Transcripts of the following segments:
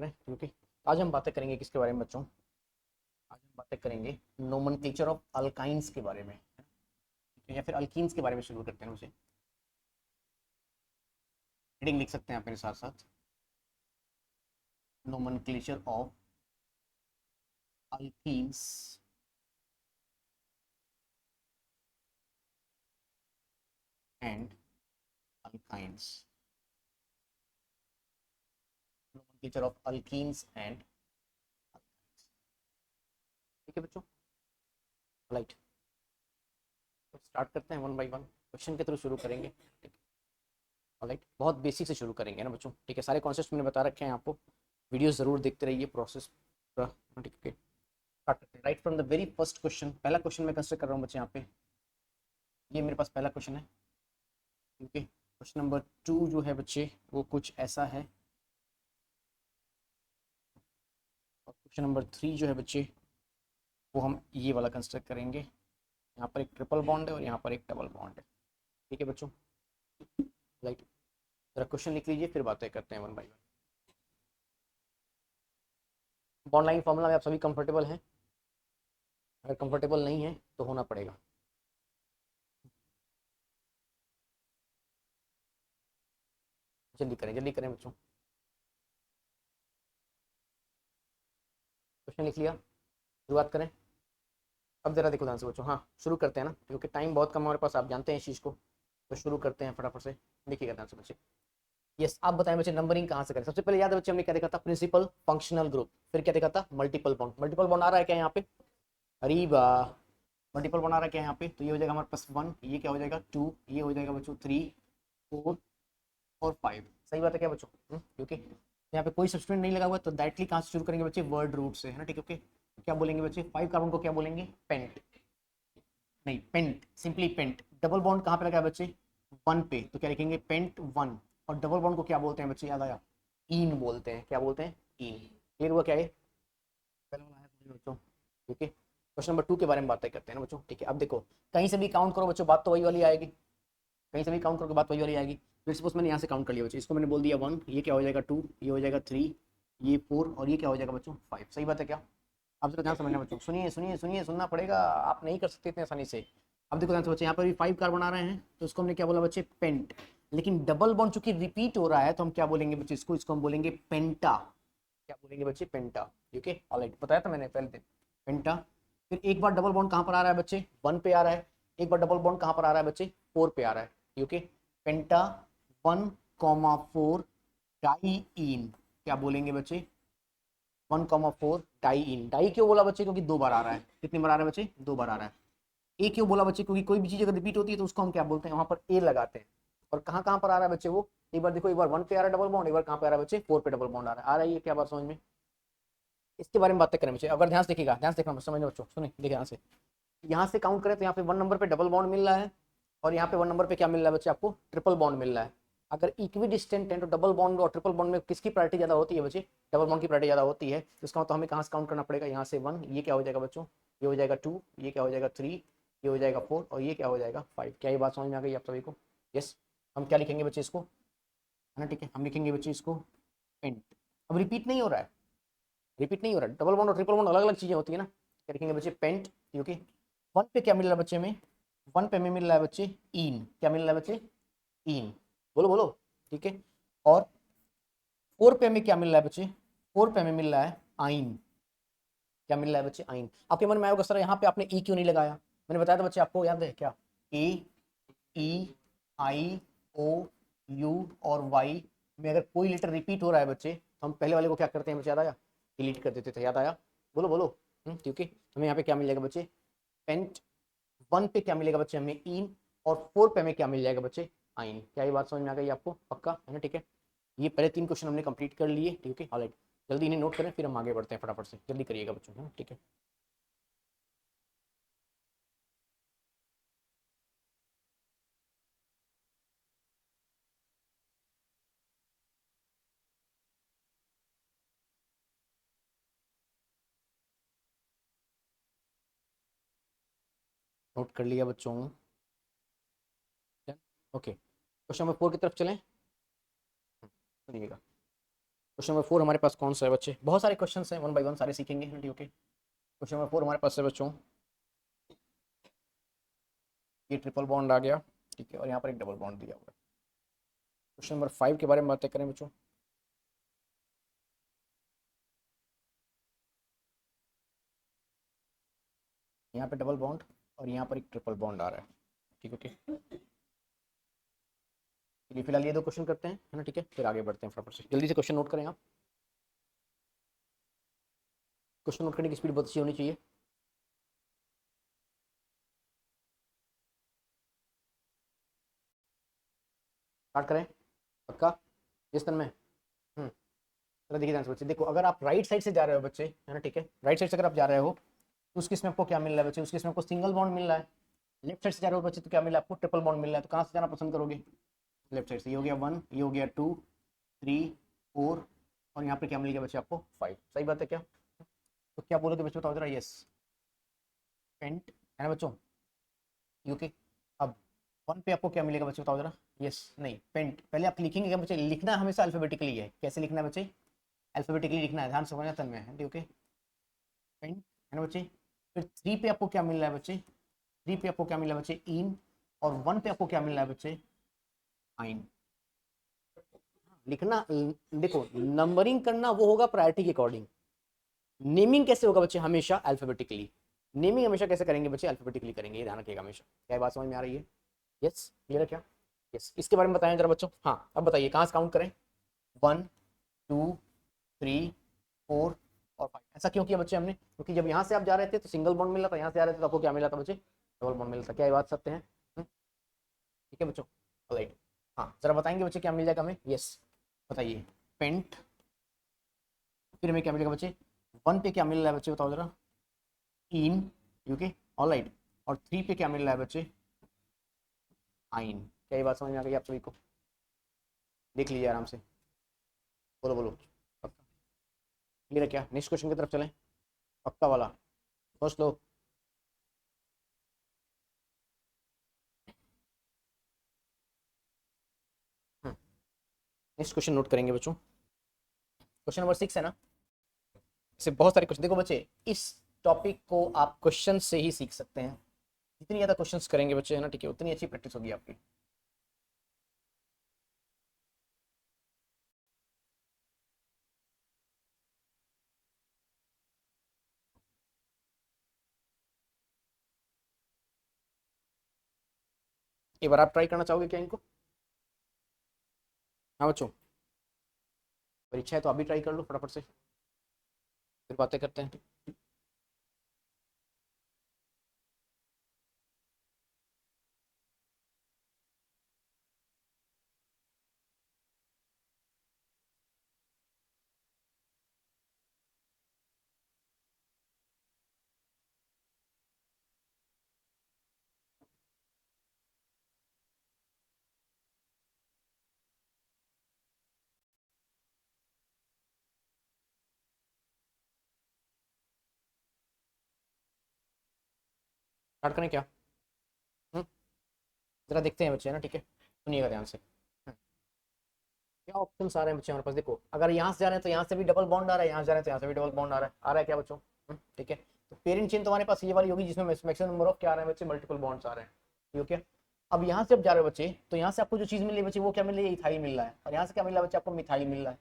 क्योंकि आज हम बातें करेंगे किसके बारे में बच्चों। आज हम बातें करेंगे नोमेनक्लेचर ऑफ अल्काइंस के बारे में, या फिर अल्कीन्स के बारे में शुरू करते हैं। उसे हेडिंग लिख सकते हैं आप मेरे साथ साथ, nomenclature of alkenes and alkynes. Nomenclature of alkenes and, ठीक है बच्चों, राइट। तो स्टार्ट करते हैं वन बाय वन, क्वेश्चन के थ्रू शुरू करेंगे। ठीक है, राइट। बहुत बेसिक से शुरू करेंगे ना बच्चों। ठीक है, सारे कॉन्सेप्ट मैंने बता रखे हैं आपको, वीडियो जरूर देखते रहिए प्रोसेस पूरा। ठीक है, स्टार्ट करते हैं right from the very first question. पहला क्वेश्चन मैं कंसिडर कर रहा हूँ बच्चे यहाँ पे, ये मेरे पास पहला क्वेश्चन है। ओके, क्वेश्चन नंबर 2 जो है बच्चे वो कुछ ऐसा है, और क्वेश्चन नंबर 3 जो है बच्चे वो हम ये वाला कंसिडर करेंगे। यहाँ पर एक ट्रिपल बॉन्ड है और यहाँ पर एक डबल बॉन्ड है। ठीक है बच्चों, राइट। जरा क्वेश्चन लिख लीजिए, फिर बातें करते हैं one by one. Bond line formula में आप सभी कंफर्टेबल हैं? अगर कंफर्टेबल नहीं है तो होना पड़ेगा। जल्दी करें बच्चों। क्वेश्चन लिख लिया, शुरुआत करें। अब जरा देखो ध्यान से बच्चों, हाँ शुरू करते हैं ना, क्योंकि टाइम बहुत कम है हमारे पास, आप जानते हैं इस चीज़ को। तो शुरू करते हैं फटाफट से, देखिएगा ध्यान से बच्चे। यस, आप बताएं बच्चे नंबरिंग कहाँ से करें। सबसे पहले याद है बच्चे, हमने क्या देखा था? Principal functional group. फिर क्या देखा था? Multiple bond. मल्टीपल बॉन्ड आ रहा है क्या यहाँ पे? अरे वाह, मल्टीपल बॉन्ड आ रहा है क्या यहाँ पे? तो ये हो जाएगा हमारे पास 1, ये क्या हो जाएगा 2, ये हो जाएगा बच्चों 3, 4 और 5। सही बात है क्या बच्चों? क्योंकि यहाँ पे कोई सब्स्टिट्यूएंट नहीं लगा हुआ, तो डायरेक्टली कहाँ से शुरू करेंगे बच्चे? वर्ड रूट से, है ना। ठीक है, ओके। क्या बोलेंगे बच्चे? 5 कार्बन को क्या बोलेंगे? पेंट। नहीं, pent, simply pent. Double bond कहाँ पे लगा है बच्चे? 1 पे, तो क्या लिखेंगे? पेंट 1। और डबल बॉन्ड को क्या बोलते हैं बच्चे? याद आया? इन बोलते हैं। क्या बोलते हैं? इन। क्लियर हुआ क्या है? पहले वाला है समझ में बच्चों। ठीक है, क्वेश्चन नंबर 2 के बारे में बातें करते हैं ना बच्चों। ठीक है, अब देखो, कहीं से भी काउंट करो बच्चों, बात तो वही वाली आएगी। कहीं से भी काउंट करोगे बात वही वाली आएगी। फिर सपोज मैंने यहाँ से काउंट कर लिया बच्चों, इसको मैंने बोल दिया 1, ये क्या हो जाएगा 2, ये हो जाएगा 3, ये 4, और ये क्या हो जाएगा बच्चों? 5। सही बात है क्या? आप जरा ध्यान समझना बच्चों, सुनिए सुनिए सुनिए, सुनना पड़ेगा, आप नहीं कर सकते इतने आसानी से। अब देखो ध्यान से बच्चे, यहाँ पर भी 5 कार्बन आ रहे हैं, तो इसको हमने क्या बोला बच्चे? पेंट। लेकिन डबल बॉन्ड चूंकि रिपीट हो रहा है, तो हम क्या बोलेंगे बच्चे? इसको हम बोलेंगे पेंटा। क्या बोलेंगे बच्चे? पेंटा। ओके, ऑलराइट, बताया था मैंने पहले दिन, पेंटा। फिर एक बार डबल बॉन्ड कहाँ पर आ रहा है बच्चे? 1 पे आ रहा है। एक बार डबल बॉन्ड कहाँ पर आ रहा है बच्चे? 4 पे आ रहा है। ओके, पेंटा 1,4 डाई इन। क्या बोलेंगे बच्चे? 1,4 डाई इन। डाई क्यों बोला बच्चे? क्योंकि 2 बार आ रहा है। कितनी बार आ रहा है बच्चे? 2 बार आ रहा है। ए क्यों बोला बच्चे? क्योंकि कोई भी चीज अगर रिपीट होती है तो उसको हम क्या बोलते हैं? वहां पर ए लगाते हैं। और कहाँ कहाँ पर आ रहा है बच्चे वो? एक बार देखो, एक बार 1 पे आ रहा है डबल बॉन्ड, एक बार कहाँ पे आ रहा है बच्चे? 4 पे डबल बॉन्ड आ रहा है। क्या बात समझ में? इसके बारे में बातें करें बच्चे, अगर ध्यान से देखिएगा, ध्यान से देखना समझना बच्चों, सुनिए देखिए ध्यान से। यहाँ से काउंट करें तो यहाँ पे 1 नंबर पे डबल बॉन्ड मिल रहा है, और यहाँ पे 1 नंबर पे क्या मिल रहा है बच्चे? आपको ट्रिपल बॉन्ड मिल रहा है। अगर इक्वी डिस्टेंट है तो डबल बॉन्ड और ट्रिपल बॉन्ड में किसकी प्रायोरिटी ज्यादा होती है बच्चे? डबल बॉन्ड की प्रायोरिटी ज्यादा होती है। तो इसका मतलब हमें कहाँ से काउंट करना पड़ेगा? यहाँ से 1, ये क्या हो जाएगा बच्चों? ये हो जाएगा 2, ये क्या हो जाएगा 3, ये हो जाएगा 4, और ये क्या हो जाएगा 5। क्या ये बात समझ में आ गई आप सभी को? यस। हम क्या लिखेंगे बच्चे इसको, है ना? ठीक है, हम लिखेंगे बच्चे इसको पेंट। अब रिपीट नहीं हो रहा है, रिपीट नहीं हो रहा है। डबल बॉन्ड और ट्रिपल बॉन्ड अलग अलग चीजें होती है ना। क्या लिखेंगे बच्चे? पेंट। क्योंकि 1 पे क्या मिल रहा है बच्चे में? 1 पे में मिल रहा है बच्चे इन। क्या मिल रहा है बच्चे? इन। बोलो बोलो। ठीक है, और 4 पे में क्या मिल रहा है बच्चे? 4 पे में मिल रहा है आइन। क्या मिल रहा है बच्चे? आइन। आपके मन में आएगा सर यहाँ पे आपने ई क्यों नहीं लगाया? मैंने बताया था बच्चे, आपको याद है क्या? ए, ई, आई, ओ, यू और वाई में अगर कोई लेटर रिपीट हो रहा है बच्चे, तो हम पहले वाले को क्या करते हैं बच्चे? याद आया? डिलीट कर देते थे। याद आया? बोलो बोलो। क्योंकि हमें यहाँ पे क्या मिलेगा बच्चे? पेंट। 1 पे क्या मिलेगा बच्चे? हमें इन। और 4 पे हमें क्या मिल जाएगा बच्चे? आइन। क्या ये बात समझ में आ गई आपको? पक्का है ना? ठीक है, ये पहले 3 क्वेश्चन हमने कंप्लीट कर लिए। ठीक है, ऑलराइट। जल्दी इन्हें नोट करें, फिर हम आगे बढ़ते हैं फटाफट से। जल्दी करिएगा बच्चों, है ना? ठीक है, नोट कर लिया बच्चों। ओके, क्वेश्चन नंबर 4 की तरफ चलें। सुनिएगा, क्वेश्चन नंबर 4 हमारे पास कौन सा है बच्चे? बहुत सारे क्वेश्चन हैं, वन बाय वन सारे सीखेंगे। ओके, क्वेश्चन नंबर 4 हमारे पास है बच्चों, ये ट्रिपल बॉन्ड आ गया, ठीक है, और यहाँ पर एक डबल बॉन्ड दिया हुआ है। क्वेश्चन नंबर 5 के बारे में बातें करें बच्चों। यहाँ पे डबल बॉन्ड और यहाँ पर एक ट्रिपल बॉन्ड आ रहा है, ठीक, ओके। चलिए फिलहाल ये दो क्वेश्चन करते हैं, है ना, ठीक है, फिर आगे बढ़ते हैं फटाफट से। जल्दी से क्वेश्चन नोट करें आप। क्वेश्चन नोट करने की स्पीड बहुत अच्छी होनी चाहिए। स्टार्ट करें, पक्का, जिस तरह में। चलो देखिए ध्यान से बच्चे, देखो अगर आप राइट साइड से जा रहे हो बच्चे, है ना, ठीक है, राइट साइड से अगर आप जा रहे हो तो उस केस में आपको क्या मिल रहा है बच्चे? उस केस में आपको सिंगल बॉन्ड मिल रहा है। लेफ्ट साइड से जा रहे हो बच्चे तो क्या मिल रहा है आपको? ट्रिपल बॉन्ड मिल रहा है। तो कहाँ से जाना पसंद करोगे? लेफ्ट साइड से। ये हो गया 1, ये हो गया 2, 3, 4, और यहाँ पे क्या मिल गया बच्चे आपको? 5। सही बात है क्या? तो क्या बोलोगे बच्चों, बताओ जरा। यस, पेंट, है ना बच्चों, यूके। अब 1 पे आपको क्या मिलेगा बच्चों, बताओ जरा। यस, नहीं, पेंट पहले आप लिखेंगे क्या बच्चे? लिखना हमेशा अल्फाबेटिकली है। कैसे लिखना है बच्चे? अल्फाबेटिकली लिखना है, ध्यान से समझना तन में है, ओके। पेंट, है ना बच्चे। फिर 3 पे आपको क्या मिल रहा है बच्चे? 3 पे आपको क्या मिल रहा है बच्चे? इन। और 1 पे आपको क्या मिल रहा है बच्चे? आइन। लिखना, देखो नंबरिंग करना वो होगा प्रायोरिटी के अकॉर्डिंग। नेमिंग कैसे होगा बच्चे? हमेशा अल्फाबेटिकली। नेमिंग हमेशा कैसे करेंगे बच्चे? अल्फाबेटिकली करेंगे, ये ध्यान रखिएगा हमेशा। क्या बात समझ में आ रही है? यस, क्लियर है क्या? यस, इसके बारे में बताएं जरा बच्चों। हाँ, अब बताइए कहाँ से काउंट करें? 1, 2, 3, 4 और 5। ऐसा क्यों किया बच्चे हमने? क्योंकि जब यहाँ से आप जा रहे थे तो सिंगल बॉन्ड मिल रहा था, यहाँ से जा रहे थे तो आपको क्या मिला था बच्चे? डबल बॉन्ड मिला था। क्या ये बात सत्य है? ठीक है बच्चों, राइट। हाँ, जरा बताएंगे बच्चे क्या मिल जाएगा हमें? यस, बताइए। पेंट, फिर हमें क्या मिलेगा बच्चे? 1 पे क्या मिल रहा है बच्चे, बताओ जरा। इन, ओके, ऑलराइट। और 3 पे क्या मिल रहा है बच्चे? आइन। क्या ये बात समझ में आ गई आप सभी को? देख लीजिए आराम से, बोलो बोलो, पक्का क्लियर है क्या? नेक्स्ट क्वेश्चन की तरफ चलें, पक्का वाला, सोच लो। नेक्स्ट क्वेश्चन नोट करेंगे बच्चों, क्वेश्चन नंबर 6 है ना। इससे बहुत सारे क्वेश्चन, देखो बच्चे इस टॉपिक को आप क्वेश्चन से ही सीख सकते हैं। जितनी ज़्यादा क्वेश्चंस करेंगे बच्चे, है ना, ठीक है, उतनी अच्छी प्रैक्टिस होगी आपकी। एक बार आप ट्राई करना चाहोगे क्या इनको? हाँ बच्चों, परीक्षा है तो आप भी ट्राई कर लो फटाफट से, फिर बातें करते हैं। स्टार्ट करें क्या? हम्म, जरा देखते हैं बच्चे, है ना, ठीक है, सुनिएगा ध्यान से। क्या ऑप्शन आ रहे हैं बच्चे हमारे पास? देखो अगर यहाँ से जा रहे हैं तो यहाँ से भी डबल बॉन्ड आ रहा है, यहाँ से जा रहे हैं तो यहाँ से भी डबल बॉन्ड आ रहा है क्या बच्चों? ठीक है। तो पेरेंट चेन तो हमारे पास ये वाली होगी जिसमें मैक्सिमम नंबर ऑफ क्या आ रहे हैं बच्चे? मल्टीपल बॉन्ड्स आ रहे हैं, ठीक है। अब यहाँ से अब जा रहे हो बच्चे तो यहाँ से आपको जो चीज मिल रही है बच्चे वो क्या मिल रही है? इथाइल मिल रहा है। और यहाँ से क्या मिल रहा है बच्चे? आपको मिथाइल मिल रहा है।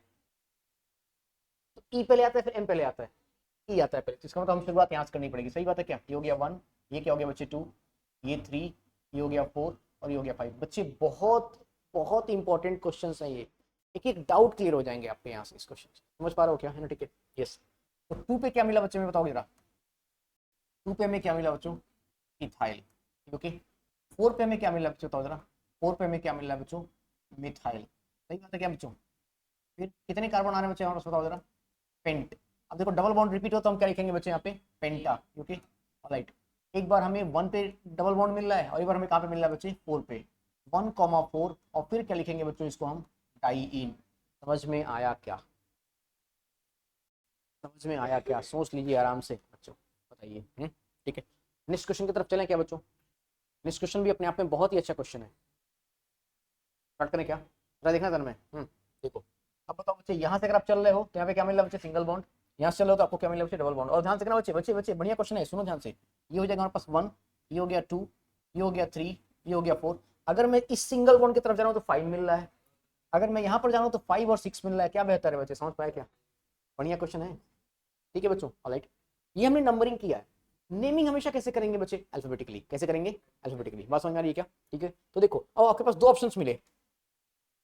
तो ई पहले आता है फिर एम पहले आता है? ई आता है पहले, तो इसका मतलब हम शुरुआत यहाँ से करनी पड़ेगी। सही बात है क्या? ये हो गया 1, ये क्या हो गया बच्चे? 2, ये 3, ये हो गया 4, और ये हो गया 5। बच्चे बहुत बहुत इंपॉर्टेंट क्वेश्चन है ये, एक एक डाउट क्लियर हो जाएंगे आपके यहाँ से इस क्वेश्चन से। समझ पा रहे हो क्या, है ना, ठीक है। यस, तो 2 पे क्या मिला बच्चे में बताओ जरा। 2 पे हमें क्या मिला बच्चों? Ethyl, okay. 4 पे हमें क्या मिला बच्चों, बताओ जरा। 4 पे हमें क्या मिल रहा है बच्चों? मिथाइल। सही बात है क्या बच्चों? फिर कितने कार्बन आ रहे हैं बच्चे हमारे पास, बताओ जरा। पेंट। अब देखो डबल बॉन्ड रिपीट हो तो हम क्या लिखेंगे बच्चे यहाँ पे? पेंटा, ओके, राइट। एक बार हमें 1 पे डबल बॉन्ड मिल रहा है और एक बार हमें कहाँ पे मिल रहा है बच्चे? 4 पे। 1,4, और फिर क्या लिखेंगे बच्चों इसको हम? डाइईन। समझ में आया क्या? समझ में आया क्या? सोच लीजिए आराम से बच्चों, बताइए। ठीक है, नेक्स्ट क्वेश्चन की तरफ चलें क्या बच्चों? नेक्स्ट क्वेश्चन भी अपने आप में बहुत ही अच्छा क्वेश्चन है। स्टार्ट करें क्या? जरा देखना था मैं, देखो अब बताओ बच्चे, यहाँ से अगर आप चल रहे हो तो यहाँ पे क्या मिल रहा है बच्चे, सिंगल बॉन्ड। यहाँ से चल रहे हो तो आपको क्या मिल रहा है बच्चे, डबल बॉन्ड। और ध्यान से देखना बच्चे, बच्चे बच्चे बढ़िया क्वेश्चन है, सुनो ध्यान से। ये हो जाएगा हमारे पास 1, ये हो गया 2, ये हो गया 3, ये हो गया 4। अगर मैं इस सिंगल बॉन्ड की तरफ जा रहा हूँ तो 5 मिल रहा है, अगर मैं यहाँ पर जा रहा हूँ तो 5 और 6 मिल रहा है। क्या बेहतर है बच्चे, समझ पाए क्या? बढ़िया क्वेश्चन है, ठीक है बच्चों, ऑलराइट। ये हमने नंबरिंग किया है। नेमिंग हमेशा कैसे करेंगे बच्चे, अल्फाबेटिकली। कैसे करेंगे, अल्फाबेटिकली। बात समझ में आ रही है क्या? ठीक है, तो देखो अब आपके पास दो ऑप्शंस मिले,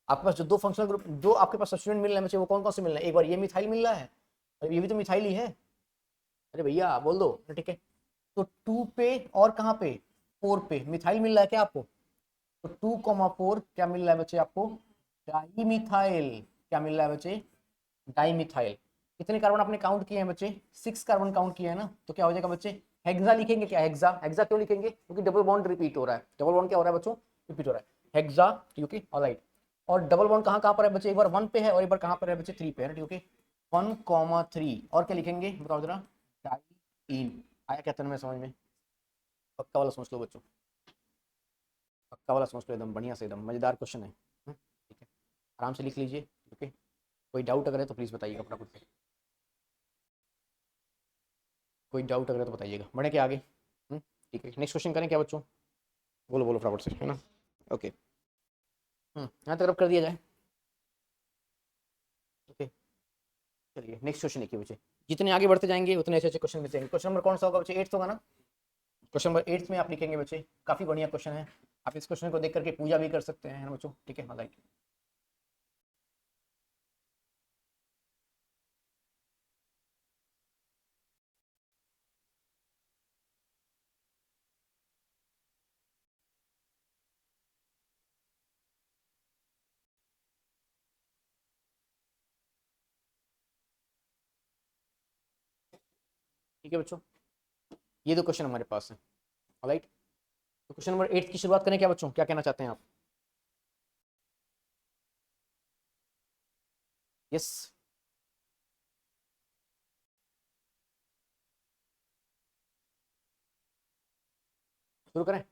आपके पास जो दो फंक्शनल ग्रुप, दो आपके पास सब्स्टिट्यूएंट मिल रहे हैं बच्चे, वो कौन कौन से मिल रहे हैं? एक बार ये मिथाइल मिल रहा है, और ये भी तो मिथाइल ही है। अरे भैया बोल दो, ठीक है। तो 2 पे और कहाँ पे, 4 पे मिथाइल मिल रहा है क्या आपको? तो 2,4 क्या मिल रहा है बच्चे आपको, डाईमिथाइल। क्या मिल रहा है बच्चे, डाईमिथाइल। कितने कार्बन आपने काउंट किए हैं बच्चे, 6 कार्बन काउंट किए हैं ना। तो क्या हो जाएगा बच्चे, हेक्सा लिखेंगे क्या, हेक्सा। हेक्सा क्यों लिखेंगे, क्योंकि डबल बॉन्ड रिपीट हो रहा है। डबल बॉन्ड क्या हो रहा है बच्चों, रिपीट हो रहा है, हेक्सा, ठीक है, ऑलराइट। और डबल बॉन्ड कहाँ कहाँ पर है बच्चे, एक बार 1 पे है और एक बार कहाँ पर है बच्चे, 3 पे है, ठीक है। 1,3 और क्या लिखेंगे बताओ जरा, डाईइन। आया क्या तन में समझ में? पक्का वाला समझ लो बच्चों, पक्का वाला समझ लो, एकदम बढ़िया से, एकदम मजेदार क्वेश्चन है। ठीक है, आराम से लिख लीजिए, ओके। कोई डाउट अगर है तो प्लीज बताइएगा फटाफट से, कोई डाउट अगर है तो बताइएगा। बढ़े क्या आगे? ठीक है, नेक्स्ट क्वेश्चन करें क्या बच्चों? बोलो बोलो फटाफट से, है ना? ओके, यहाँ तक कर दिया जाए, ओके। चलिए नेक्स्ट क्वेश्चन देखिए बच्चे, जितने आगे बढ़ते जाएंगे उतने अच्छे अच्छे क्वेश्चन मिलते हैं। क्वेश्चन नंबर कौन सा होगा बच्चे, 8 होगा ना? क्वेश्चन नंबर 8 में आप लिखेंगे बच्चे, काफी बढ़िया क्वेश्चन है। आप इस क्वेश्चन को देख करके पूजा भी कर सकते हैं, है ना बच्चों? ठीक है, हाँ लाइक। ठीक है बच्चों, ये दो क्वेश्चन हमारे पास है, ऑलराइट। तो क्वेश्चन नंबर 8 की शुरुआत करें क्या बच्चों, क्या कहना चाहते हैं आप? यस, शुरू करें?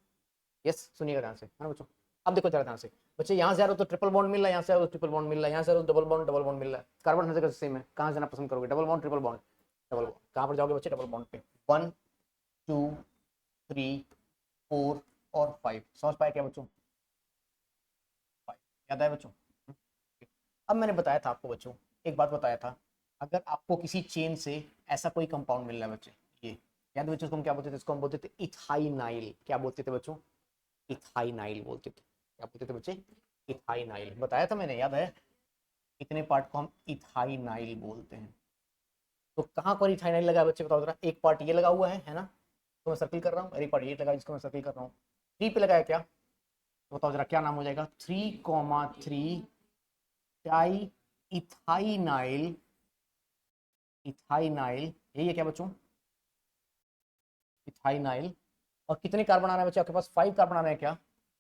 यस, सुनिएगा ध्यान से, है ना बच्चों? अब देखो जरा ध्यान से बच्चे, यहाँ से आ रहे हो तो ट्रिपल बॉन्ड मिल रहा है, यहाँ से आ रहे हो ट्रिपल बॉन्ड मिल रहा है, यहाँ से आ रहे हो डबल बॉन्ड मिल रहा है। कार्बन हर जगह सेम है, कहाँ जाना पसंद करोगे, double bond triple bond? Double bond. कहाँ पर जाओगे बच्चे, डबल बॉन्ड पे। 1, 2, 3, 4 और 5। समझ पाए क्या बच्चों? 5 याद आया बच्चों? अब मैंने बताया था आपको बच्चों, एक बात बताया था, अगर आपको किसी चेन से ऐसा कोई कंपाउंड मिल रहा है बच्चे, ये याद है बच्चों, इसको हम क्या बोलते थे? इसको हम बोलते थे इथाइनाइल। क्या बोलते थे बच्चों, इथाइनाइल बोलते थे। क्या बोलते थे बच्चे, इथाइनाइल। बताया था मैंने, याद है? कितने पार्ट को हम इथाइनाइल बोलते हैं? तो कहाँ पर इथाइनाइल लगा है बच्चे बताओ जरा। एक पार्ट ये लगा हुआ है ना, तो मैं सर्किल कर रहा हूँ, एक पार्ट ये लगा जिसको मैं सर्किल कर रहा हूँ। 3 पे लगाया क्या, तो बताओ जरा क्या नाम हो जाएगा, 3,3 डाई इथाइनाइल। इथाइनाइल यही है क्या बच्चों, इथाइनाइल। और कितने कार्बन आ रहे हैं बच्चे आपके पास, 5 कार्बन आ रहे हैं क्या?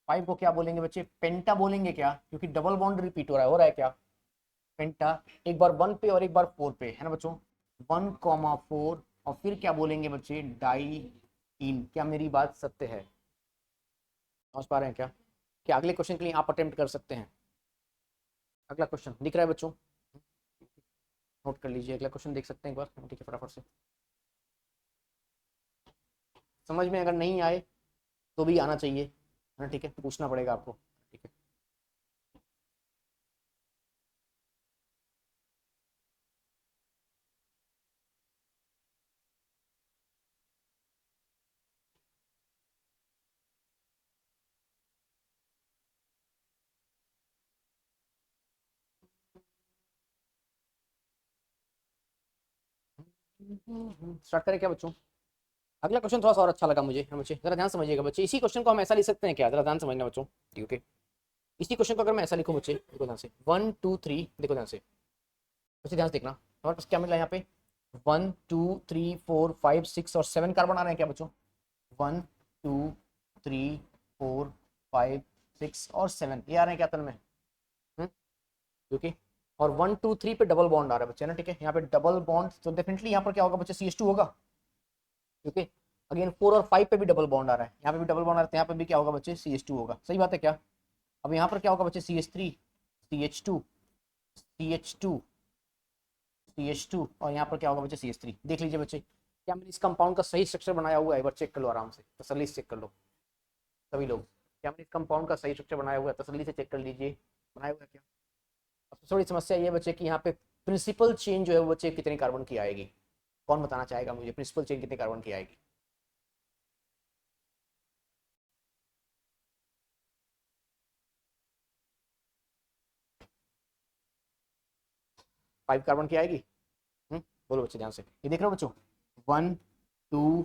5 को क्या बोलेंगे बच्चे, पेंटा बोलेंगे क्या? क्योंकि डबल बॉन्ड रिपीट हो रहा है क्या, पेंटा। एक बार 1 पे और एक बार 4 पे, है ना बच्चों? 1,4 और फिर क्या बोलेंगे बच्चे, डाई इन। क्या मेरी बात सत्य है? समझ पा रहे हैं क्या? क्या अगले क्वेश्चन के लिए आप अटेम्प्ट कर सकते हैं? अगला क्वेश्चन दिख रहा है बच्चों, नोट कर लीजिए, अगला क्वेश्चन देख सकते हैं एक बार, ठीक है, फटाफट से। समझ में अगर नहीं आए तो भी आना चाहिए, है ना? ठीक है, पूछना पड़ेगा आपको, ठीक है। स्टार्ट करें क्या बच्चों? अगला क्वेश्चन थोड़ा सा और अच्छा लगा मुझे, मुझे जरा ध्यान समझिएगा बच्चे। इसी क्वेश्चन को हम ऐसा लिख सकते हैं क्या, जरा ध्यान समझना बच्चों, ठीक है। इसी क्वेश्चन को अगर मैं ऐसा लिखूं बच्चे, देखो ध्यान से, 1, 2, 3, देखो ध्यान से बच्चे, ध्यान से देखना। हमारे पास क्या मिला है यहाँ पे, 1, 2, 3, 4, 5, 6 और 7 कार्बन आ रहे हैं क्या बच्चों? 1, 2, 3, 4, 5, 6 और 7 ये आ रहे हैं क्या तन में? ओके। और 1, 2, 3 पे डबल बॉन्ड आ रहा है बच्चे ना, ठीक है। यहाँ पे डबल बॉन्ड, तो डेफिनेटली यहाँ पर क्या होगा बच्चे, CH2 होगा। ओके। अगेन 4 और 5 पे भी डबल बॉन्ड आ रहा है, यहाँ पे भी डबल बॉन्ड आ रहा है, यहाँ पे भी क्या होगा बच्चे, CH2 होगा। सही बात है क्या? अब यहाँ पर क्या होगा बच्चे, CH3, CH2, CH2 CH2 और यहाँ पर क्या होगा बच्चे CH3। देख लीजिए बच्चे, क्या मैंने इस कंपाउंड का सही स्ट्रक्चर बनाया हुआ है, एक बार चेक कर लो आराम से, तसल्ली से चेक कर लो सभी लोग। क्या मैंने इस कंपाउंड का सही स्ट्रक्चर बनाया हुआ है, तसल्ली से चेक कर लीजिए, बनाया हुआ है क्या। अब थोड़ी समस्या ये है बच्चे कि यहाँ पे प्रिंसिपल चेन जो है वो बच्चे कितने कार्बन की आएगी, कौन बताना चाहेगा मुझे प्रिंसिपल चेन कितने कार्बन की आएगी। 5 कार्बन की आएगी। बोलो बच्चे ध्यान से, ये देख रहे हो बच्चों, 1 2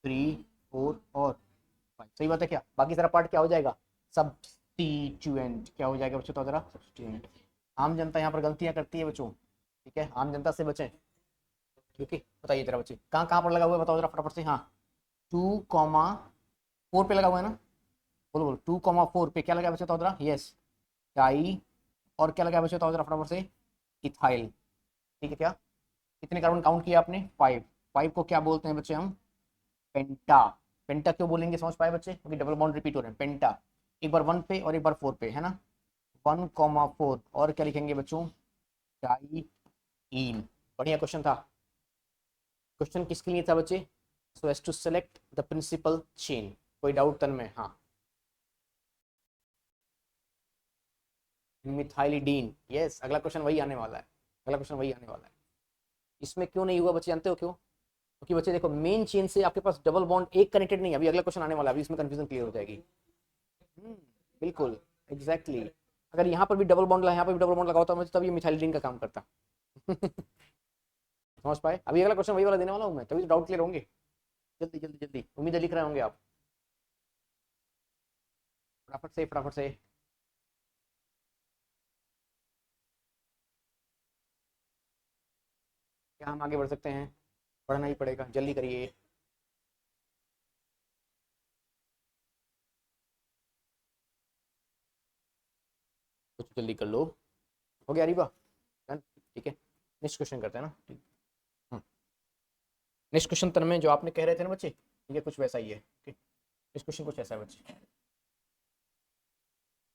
3 4 और 5, सही बात है क्या। बाकी सारा पार्ट क्या हो जाएगा, सब्स्टिट्यूएंट। क्या हो जाएगा बच्चों, तो जरा सब्स्टिट्यूएंट। आम जनता यहाँ पर गलतियां करती है बच्चों, ठीक है, आम जनता से बचें। ठीक है, बताइए जरा बच्चे, कहाँ कहाँ पर लगा हुआ है बताओ जरा फटाफट से। हाँ, 2,4 पे लगा हुआ है ना, बोलो बोलो, 2,4 पे क्या लगा है बच्चे, तो जरा यस, डाई, और क्या लगा है बच्चे, तो जरा फटाफट से, इथाइल। ठीक है क्या, कितने कार्बन काउंट किया आपने, 5। 5 को क्या बोलते हैं बच्चे हम, पेंटा। पेंटा क्यों बोलेंगे समझ पाए बच्चे, क्योंकि डबल बॉन्ड रिपीट हो रहे हैं, पेंटा। एक बार 1 पे और एक बार 4 पे, है ना, 1,4 और क्या लिखेंगे बच्चों, डाईईन। बढ़िया क्वेश्चन था। क्वेश्चन किसके लिए था बच्चे, so as to select the principal chain. कोई डाउट तन में, हाँ, मिथाइलिडीन, यस, अगला क्वेश्चन वही आने वाला है, अगला क्वेश्चन वही आने वाला है। इसमें क्यों नहीं हुआ बच्चे, जानते हो क्यों, क्योंकि बच्चे देखो मेन चेन से आपके पास डबल बॉन्ड एक कनेक्टेड नहीं है, अभी अगला क्वेश्चन आने वाला है, अभी इसमें कंफ्यूजन क्लियर हो जाएगी। बिल्कुल, एग्जैक्टली exactly। अगर यहाँ पर भी डबल बॉन्ड लगा, यहाँ पर भी डबल बॉन्ड लगा होता मुझे, तब ये मिथाइलिडीन का काम करता। समझ पाए, अभी अगला क्वेश्चन वही वाला देने वाला हूँ मैं, तभी तो डाउट क्लियर होंगे। जल्दी जल्दी जल्दी, उम्मीद है लिख रहे होंगे आप, फटाफट से फटाफट से। क्या हम आगे बढ़ सकते हैं, पढ़ना ही पड़ेगा, जल्दी करिए। कुछ जल्दी कर लो, हो गया अरीबा, ठीक है, नेक्स्ट क्वेश्चन करते हैं ना, ठीक। नेक्स्ट क्वेश्चन तन में जो आपने कह रहे थे ना बच्चे, ये कुछ वैसा ही है, ठीक। नेक्स्ट क्वेश्चन कुछ ऐसा है बच्चे,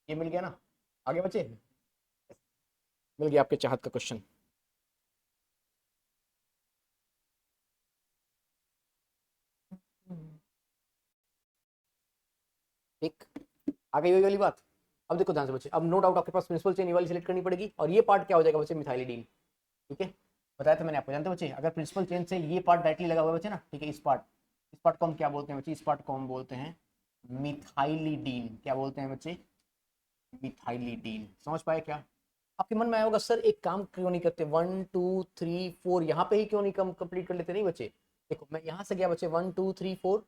ये मिल गया ना, आगे बच्चे, मिल गया आपके चाहत का क्वेश्चन। ठीक, आ गई वही वाली बात। अब देखो ध्यान से बच्चे, अब नो डाउट आपके पास प्रिंसिपल चेन वाली सिलेक्ट करनी पड़ेगी, और ये पार्ट क्या हो जाएगा बच्चे, मिथाइलिडीन। ठीक है, बताया था मैंने आपको, जानते बच्चे, अगर प्रिंसिपल चेन से ये पार्ट डायरेक्टली लगा हुआ है बच्चे ना, ठीक है, इस पार्ट को हम क्या बोलते हैं बच्चे, इस पार्ट को हम बोलते हैं मिथाइलिडीन। क्या बोलते हैं बच्चे, मिथाइलिडीन। समझ पाए क्या। आपके मन में आया होगा सर एक काम क्यों नहीं करते, 1 2 3 4 यहाँ पे ही क्यों नहीं कम कंप्लीट कर लेते, नहीं बच्चे, देखो मैं यहाँ से गया बच्चे 1 2 3 4,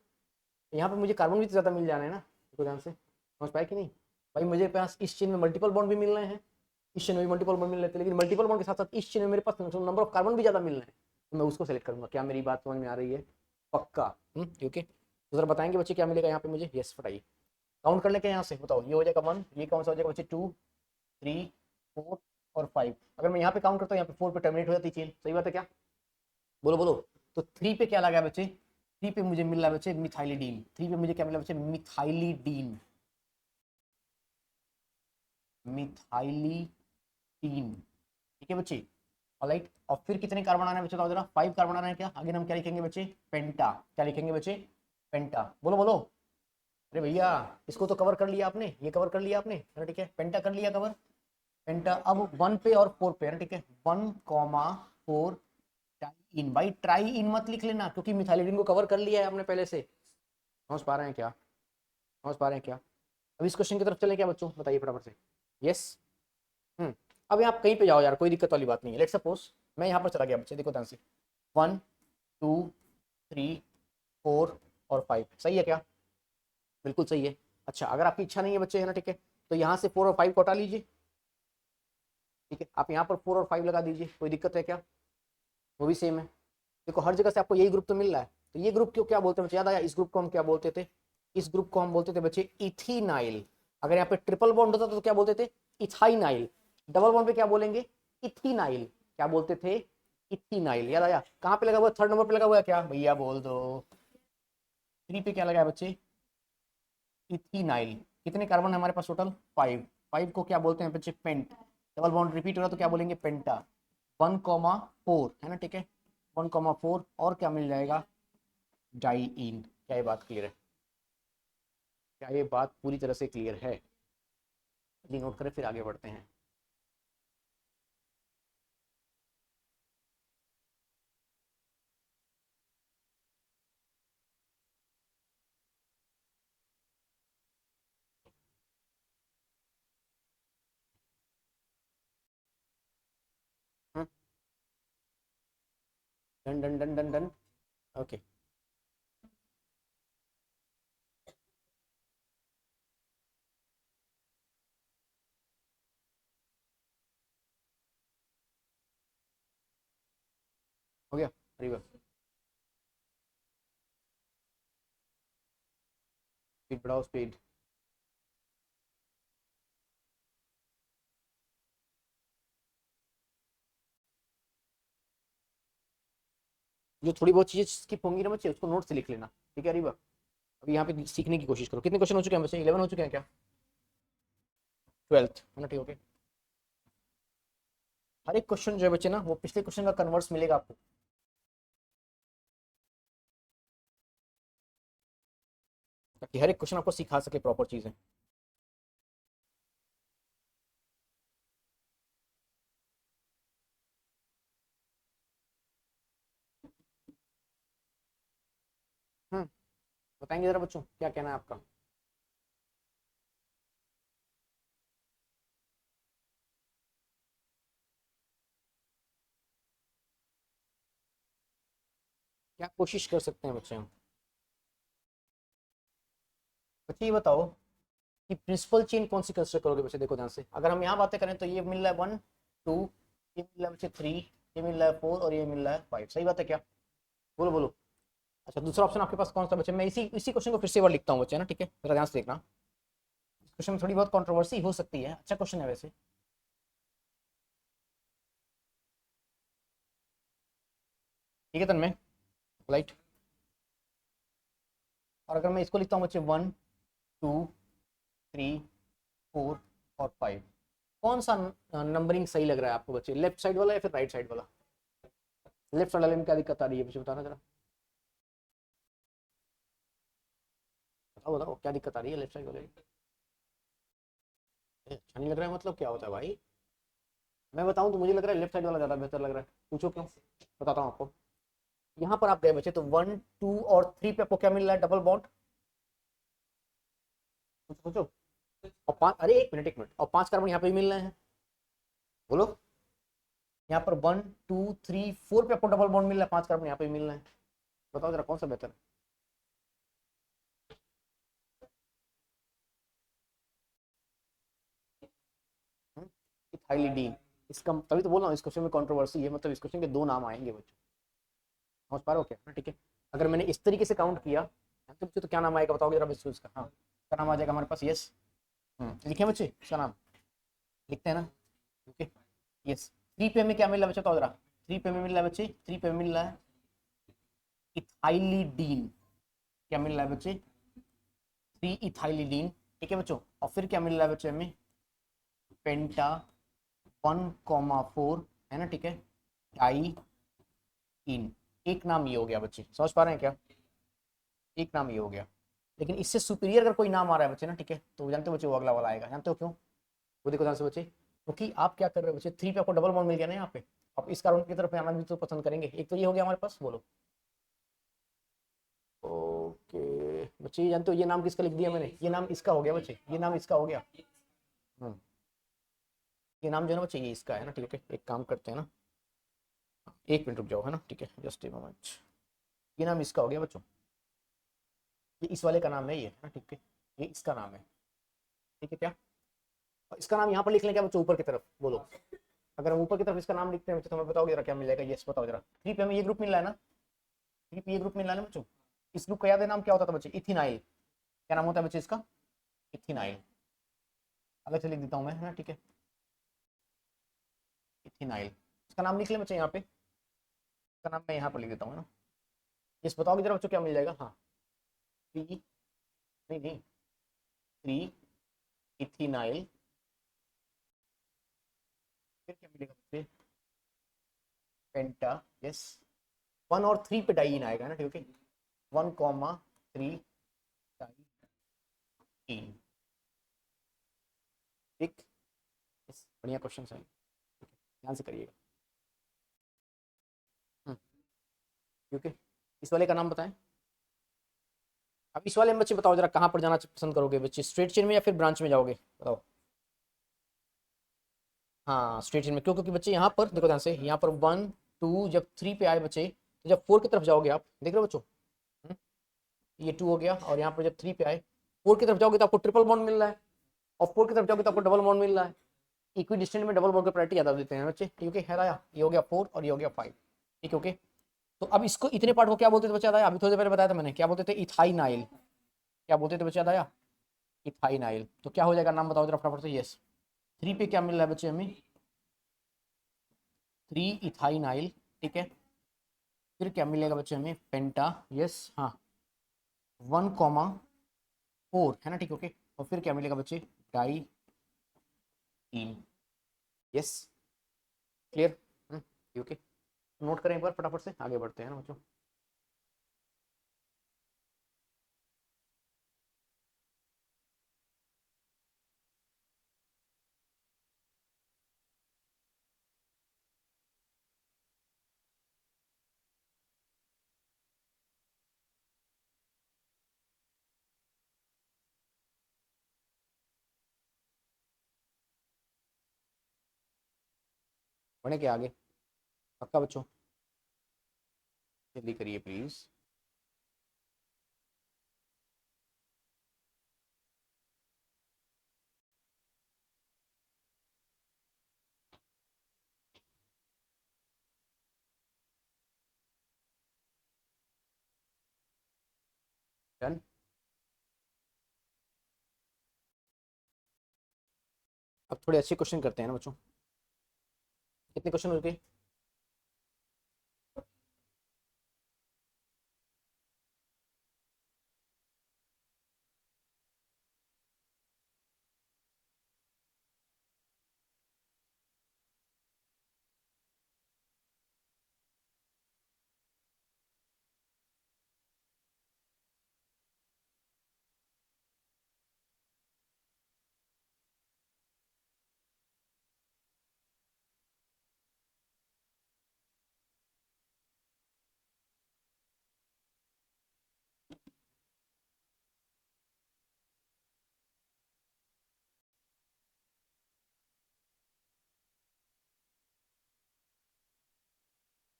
यहाँ पे मुझे कार्बन भी तो ज्यादा मिल जाना है ना, देखो ध्यान से, समझ पाए कि नहीं। भाई मुझे पास इस चेन में मल्टीपल बॉन्ड भी मिल रहे हैं, इस चेन में भी मल्टीपल बॉन्ड मिल रहे थे, लेकिन मल्टीपल बॉन्ड के साथ साथ इस चेन में मेरे पास नंबर ऑफ कार्बन भी ज्यादा मिल रहे हैं, तो मैं उसको सेलेक्ट करूंगा। क्या मेरी बात समझ में आ रही है, पक्का। ओके, तो जरा बताएंगे बच्चे क्या मिलेगा यहाँ पे मुझे, यस बताइए, काउंट कर लेके यहाँ से बताओ, ये हो जाएगा 1, ये कौन सा हो जाएगा बच्चे, 2 3 4 और 5। अगर मैं यहाँ पे काउंट करता हूँ, यहाँ पे 4 पे टर्मिनेट हो जाती है चेन, सही बात है क्या, बोलो बोलो। तो 3 पे क्या लगा बच्चे, 3 पे मुझे मिल रहा है बच्चे मिथाइलिडीन, 3 पे मुझे क्या मिला बच्चे, मिथाइलिडीन, मिथाइलिडीन। ठीक है बच्चे, ऑलराइट। और फिर कितने कार्बन आने हैं बच्चे, बताओ जरा, 5 कार्बन आना है क्या, आगे हम क्या लिखेंगे बच्चे, पेंटा। क्या लिखेंगे बच्चे, पेंटा, बोलो बोलो। अरे भैया, इसको तो कवर कर लिया आपने, ये कवर कर लिया आपने, है ना, ठीक है, पेंटा कर लिया कवर, पेंटा। अब 1 पे और 4 पे, है ना, ठीक है, 1,4 ट्राई इन। भाई ट्राई इन मत लिख लेना, क्योंकि मिथाइलिडीन को कवर कर लिया है आपने पहले से। समझ पा रहे हैं क्या, समझ पा रहे हैं क्या। अब इस क्वेश्चन की तरफ चले क्या बच्चों, बताइए फटाफट से, यस। अब आप कहीं पे जाओ यार, कोई दिक्कत वाली बात नहीं है। लेट्स सपोज मैं यहाँ पर चला गया बच्चे, देखो ध्यान से, 1 2 3 4 और 5, सही है क्या, बिल्कुल सही है। अच्छा, अगर आपकी इच्छा नहीं है बच्चे, है ना, ठीक है, तो यहाँ से 4 और 5 को हटा लीजिए। ठीक है, आप यहाँ पर 4 और 5 लगा दीजिए, कोई दिक्कत है क्या, वो भी सेम है। देखो हर जगह से आपको यही ग्रुप तो मिल रहा है, तो ये ग्रुप क्यों क्या बोलते हैं बच्चे, याद आया, इस ग्रुप को हम क्या बोलते थे, इस ग्रुप को हम बोलते थे बच्चे इथीनाइल। अगर यहाँ पे ट्रिपल बॉन्ड होता तो क्या बोलते थे, इथाइनाइल। डबल बॉन्ड पे क्या बोलेंगे, इथीनाइल। क्या बोलते थे, इथीनाइल। याद आया, कहाँ पे लगा हुआ, थर्ड नंबर पे लगा हुआ है क्या भैया, बोल दो। 3 पे क्या लगा है बच्चे, इथीनाइल। कितने कार्बन है हमारे पास टोटल, 5। 5 को क्या बोलते हैं बच्चे, पेंट। डबल बॉन्ड रिपीट हो रहा तो क्या बोलेंगे, पेंटा। 1,4 है ना, ठीक है, 1,4 और क्या मिल जाएगा, डाइईन। क्या ये बात क्लियर है? क्या ये बात पूरी तरह से क्लियर है? जी नोट करें, फिर आगे बढ़ते हैं। Done done done done done. Okay. हो गया, रिवर। स्पीड बढ़ाओ, स्पीड। जो थोड़ी बहुत चीजें स्किप होंगी ना बच्चे, उसको नोट से लिख लेना, ठीक है रिवर। अभी यहाँ पे सीखने की कोशिश करो। कितने क्वेश्चन हो चुके हैं बच्चे, 11 हो चुके हैं क्या? 12th है ना, ठीक, ओके। हर एक क्वेश्चन जो है बच्चे ना, वो पिछले क्वेश्चन का कन्वर्स मिलेगा आपको, ताकि हर एक क्वेश्चन आपको सिखा सके प्रॉपर चीजें। हम्म, बताएंगे जरा बच्चों, क्या कहना है आपका? क्या कोशिश कर सकते हैं बच्चे हम? बच्चे ये बताओ कि प्रिंसिपल चेन कौन सी कंसिडर करोगे बच्चे, देखो ध्यान से। अगर हम यहाँ बातें करें तो ये मिल रहा है 1 2, ये मिल रहा है बच्चे 3, ये मिल रहा है 4 और ये मिल रहा है 5। सही बात है क्या? बोलो बोलो। अच्छा, दूसरा ऑप्शन आपके पास कौन सा बच्चे? मैं इसी इसी क्वेश्चन को फिर से एक बार लिखता हूँ बच्चे ना, ठीक है, जरा ध्यान से देखना। इस क्वेश्चन में थोड़ी बहुत कंट्रोवर्सी हो सकती है, अच्छा क्वेश्चन है वैसे। ठीक है तन्मय, राइट। और अगर मैं इसको लिखता हूँ बच्चे 1 2 3 4 और 5, कौन सा नंबरिंग सही लग रहा है आपको बच्चे, लेफ्ट साइड वाला या फिर राइट साइड वाला? लेफ्ट साइड वाले में क्या दिक्कत आ रही है मुझे बताना जरा, बताओ बताओ क्या दिक्कत आ रही है लेफ्ट साइड वाले में? अच्छा नहीं लग रहा है मतलब क्या होता है भाई? मैं बताऊं तो मुझे लग रहा है लेफ्ट साइड वाला ज्यादा बेहतर लग रहा है। पूछो क्यों, बताता हूँ आपको। यहाँ पर आप गए बच्चे तो 1 2 और 3 पे आपको क्या मिल रहा है, डबल बॉन्ड। सोचो। और 5, अरे एक मिनट एक मिनट, और 5 कार्बन यहाँ पे भी मिल रहे हैं। बोलो। यहाँ पर 1 2 3 4 पे आपको डबल बॉन्ड मिल रहा है, 5 कार्बन यहाँ पे भी मिल रहे हैं। बताओ जरा कौन सा बेहतर है? इथाइलिडीन। इसका तभी तो बोल रहा हूँ, इस क्वेश्चन में कंट्रोवर्सी है, मतलब इस क्वेश्चन के दो नाम आएंगे बच्चों। समझ पा रहे हो क्या? हाँ, ठीक है। अगर मैंने इस तरीके से काउंट किया तो क्या नाम आएगा बताओगे जरा बच्चों इसका? हाँ, क्या नाम आ जाएगा हमारे पास? यस। लिखे बच्चे इसका नाम, लिखते हैं ना? ओके। यस। 3 पे में क्या मिल रहा है बच्चे, तो जरा 3 पे में मिल रहा है बच्चे, 3 पे में मिल रहा है इथाइलिडीन। क्या मिल रहा है बच्चे? 3 इथाइलिडीन। ठीक है बच्चों। और फिर क्या मिल रहा है बच्चे हमें? पेंटा 1,4 है ना, ठीक है, डाई इन। एक नाम ये हो गया बच्चे, समझ पा रहे हैं क्या? एक नाम ये हो गया। लेकिन इससे सुपीरियर अगर कोई नाम आ रहा है बच्चे ना, ठीक है, तो जानते हो बच्चे वो अगला वाला आएगा। जानते हो क्यों? वो देखो ध्यान से बच्चे, क्योंकि आप क्या कर रहे हो बच्चे, 3 पे आपको डबल बॉन्ड मिल गया ना यहाँ पे। आप इस कार्बन की तरफ आना भी तो पसंद करेंगे। एक तो ये हो गया हमारे पास, बोलो। ओके बच्चे, ये जानते हो ये नाम किसका लिख दिया मैंने? ये नाम इसका हो गया बच्चे, ये नाम इसका हो गया। हम्म, ये नाम जो है ना बच्चे, ये इसका है ना, ठीक है। एक काम करते हैं ना, एक मिनट रुक जाओ, है ना, ठीक है, जस्ट ए मोमेंट। ये नाम इसका हो गया बच्चों, ये इस वाले का नाम है, ये है ना, ठीक है, ये इसका नाम है। ठीक है क्या? और इसका नाम यहाँ पर लिख लें क्या बच्चों, ऊपर की तरफ, बोलो। अगर हम ऊपर की तरफ इसका नाम लिखते हैं बच्चों, तो हमें बताओगे जरा क्या मिल जाएगा? यस बताओ जरा। 3 पे हमें ये ग्रुप मिल रहा है ना, 3 पे ये ग्रुप मिल रहा है ना बच्चों। इस ग्रुप का याद है नाम क्या होता था बच्चे? इथिनाइल। क्या नाम होता है बच्चे इसका? इथिनाइल। अलग से लिख देता हूँ मैं, है ना, ठीक है, इथिनाइल। इसका नाम लिख लें बच्चे यहाँ पे, इसका नाम मैं यहाँ पर लिख देता हूँ, है ना। यस बताओगे जरा बच्चों क्या मिल जाएगा? हाँ, 3, नहीं नहीं, 3 इथिनाइल फिर क्या मिलेगा बच्चे, पेंटा, यस 1 और 3 पे डाई इन आएगा ना, ठीक है 1,3 डाई इन, ठीक। yes, बढ़िया क्वेश्चन है, ध्यान से करिएगा। ठीक है, इस वाले का नाम बताएं। अब इस वाले में बच्चे बताओ जरा कहाँ पर जाना पसंद करोगे बच्चे, स्ट्रेट चेन में या फिर ब्रांच में जाओगे, बताओ। हाँ स्ट्रेट चेन में, क्यों, क्योंकि बच्चे यहाँ पर देखो ध्यान से, यहाँ पर 1 2 जब 3 पे आए बच्चे, तो जब 4 की तरफ जाओगे आप, देख रहे हो बच्चों, हम्म, ये 2 हो गया, और यहाँ पर जब 3 पे आए 4 की तरफ जाओगे तो आपको ट्रिपल बॉन्ड मिल रहा है, और 4 की तरफ जाओगे तो आपको डबल बॉन्ड मिल रहा है। इक्वी डिस्टेंस में डबल बॉन्ड की प्रायोरिटी ज्यादा देते हैं बच्चे, ठीक है, है आया, ये हो गया 4 और ये हो गया 5, ठीक है, ओके। तो अब इसको, इतने पार्ट को क्या बोलते थे बच्चे, आया अभी थोड़ी देर पहले बताया था मैंने, क्या बोलते थे, इथाइनाइल, क्या बोलते थे बच्चे, आया इथाइनाइल। तो क्या हो जाएगा, नाम बताओ जरा फटाफट से, यस 3 पे क्या मिल रहा है बच्चे हमें, 3 इथाइनाइल, ठीक है। फिर क्या मिलेगा बच्चे हमें, पेंटा, यस हाँ 1,4 है ना, ठीक ओके। और फिर क्या मिलेगा बच्चे, डाई इन, यस क्लियर, ओके। नोट करें एक बार फटाफट से, आगे बढ़ते हैं ना बच्चों। बढ़े क्या आगे, पक्का बच्चों, जल्दी करिए प्लीज। डन। अब थोड़े अच्छे क्वेश्चन करते हैं ना बच्चों, कितने क्वेश्चन हो गए,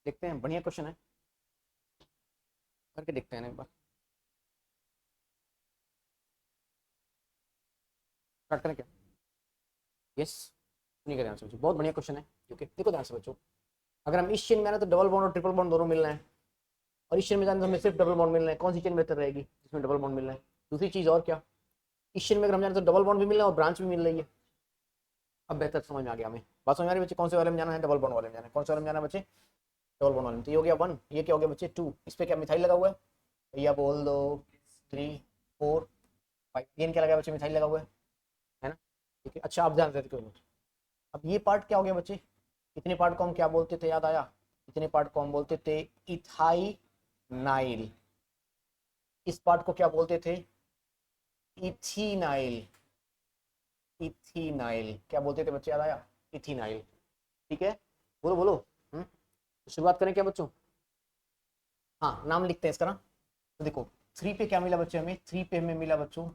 देखते हैं, बढ़िया क्वेश्चन है, करके देखते हैं ना एक बार, स्टार्ट करें क्या, यस नहीं करें आंसर बच्चों, बहुत बढ़िया क्वेश्चन है, ओके देखो ध्यान से बच्चों। अगर हम इस चेन में आना तो डबल बॉन्ड और ट्रिपल बॉन्ड दोनों मिल रहे हैं, और इस चेन में जाने तो हमें सिर्फ डबल बॉन्ड मिल रहे हैं, कौन सी चेन बेहतर रहेगी जिसमें डबल बॉन्ड मिल रहे हैं। दूसरी चीज और क्या, इस चेन में अगर हम जाने तो डबल बॉन्ड भी मिल रहा है और ब्रांच भी मिल रही है। अब बेहतर समझ में आ गया हमें, बात समझ आ रही है बच्चे, कौन से वाले में जाना है, डबल बॉन्ड वाले में जाना है, कौन से वाले में जाना है बच्चे, डबल बॉन्ड वाले में। तो ये हो गया 1, ये क्या हो गया बच्चे 2, इस पे क्या मिथाइल लगा हुआ है, भैया बोल दो, 3 4 5, ये क्या लगा बच्चे, मिथाइल लगा हुआ है ना, ठीक है। अच्छा आप ध्यान से देखो, अब ये पार्ट क्या हो गया बच्चे, इतने पार्ट को हम क्या बोलते थे, याद आया, इतने पार्ट को हम बोलते थे इथाइनाइल, इस पार्ट को क्या बोलते थे, इथीनाइल, इथीनाइल क्या बोलते थे बच्चे, याद आया, इथीनाइल, ठीक है, बोलो बोलो। तो शुरुआत करें क्या बच्चों, हाँ नाम लिखते हैं इसका ना, तो देखो 3 पे क्या मिला बच्चे हमें, 3 पे हमें मिला बच्चों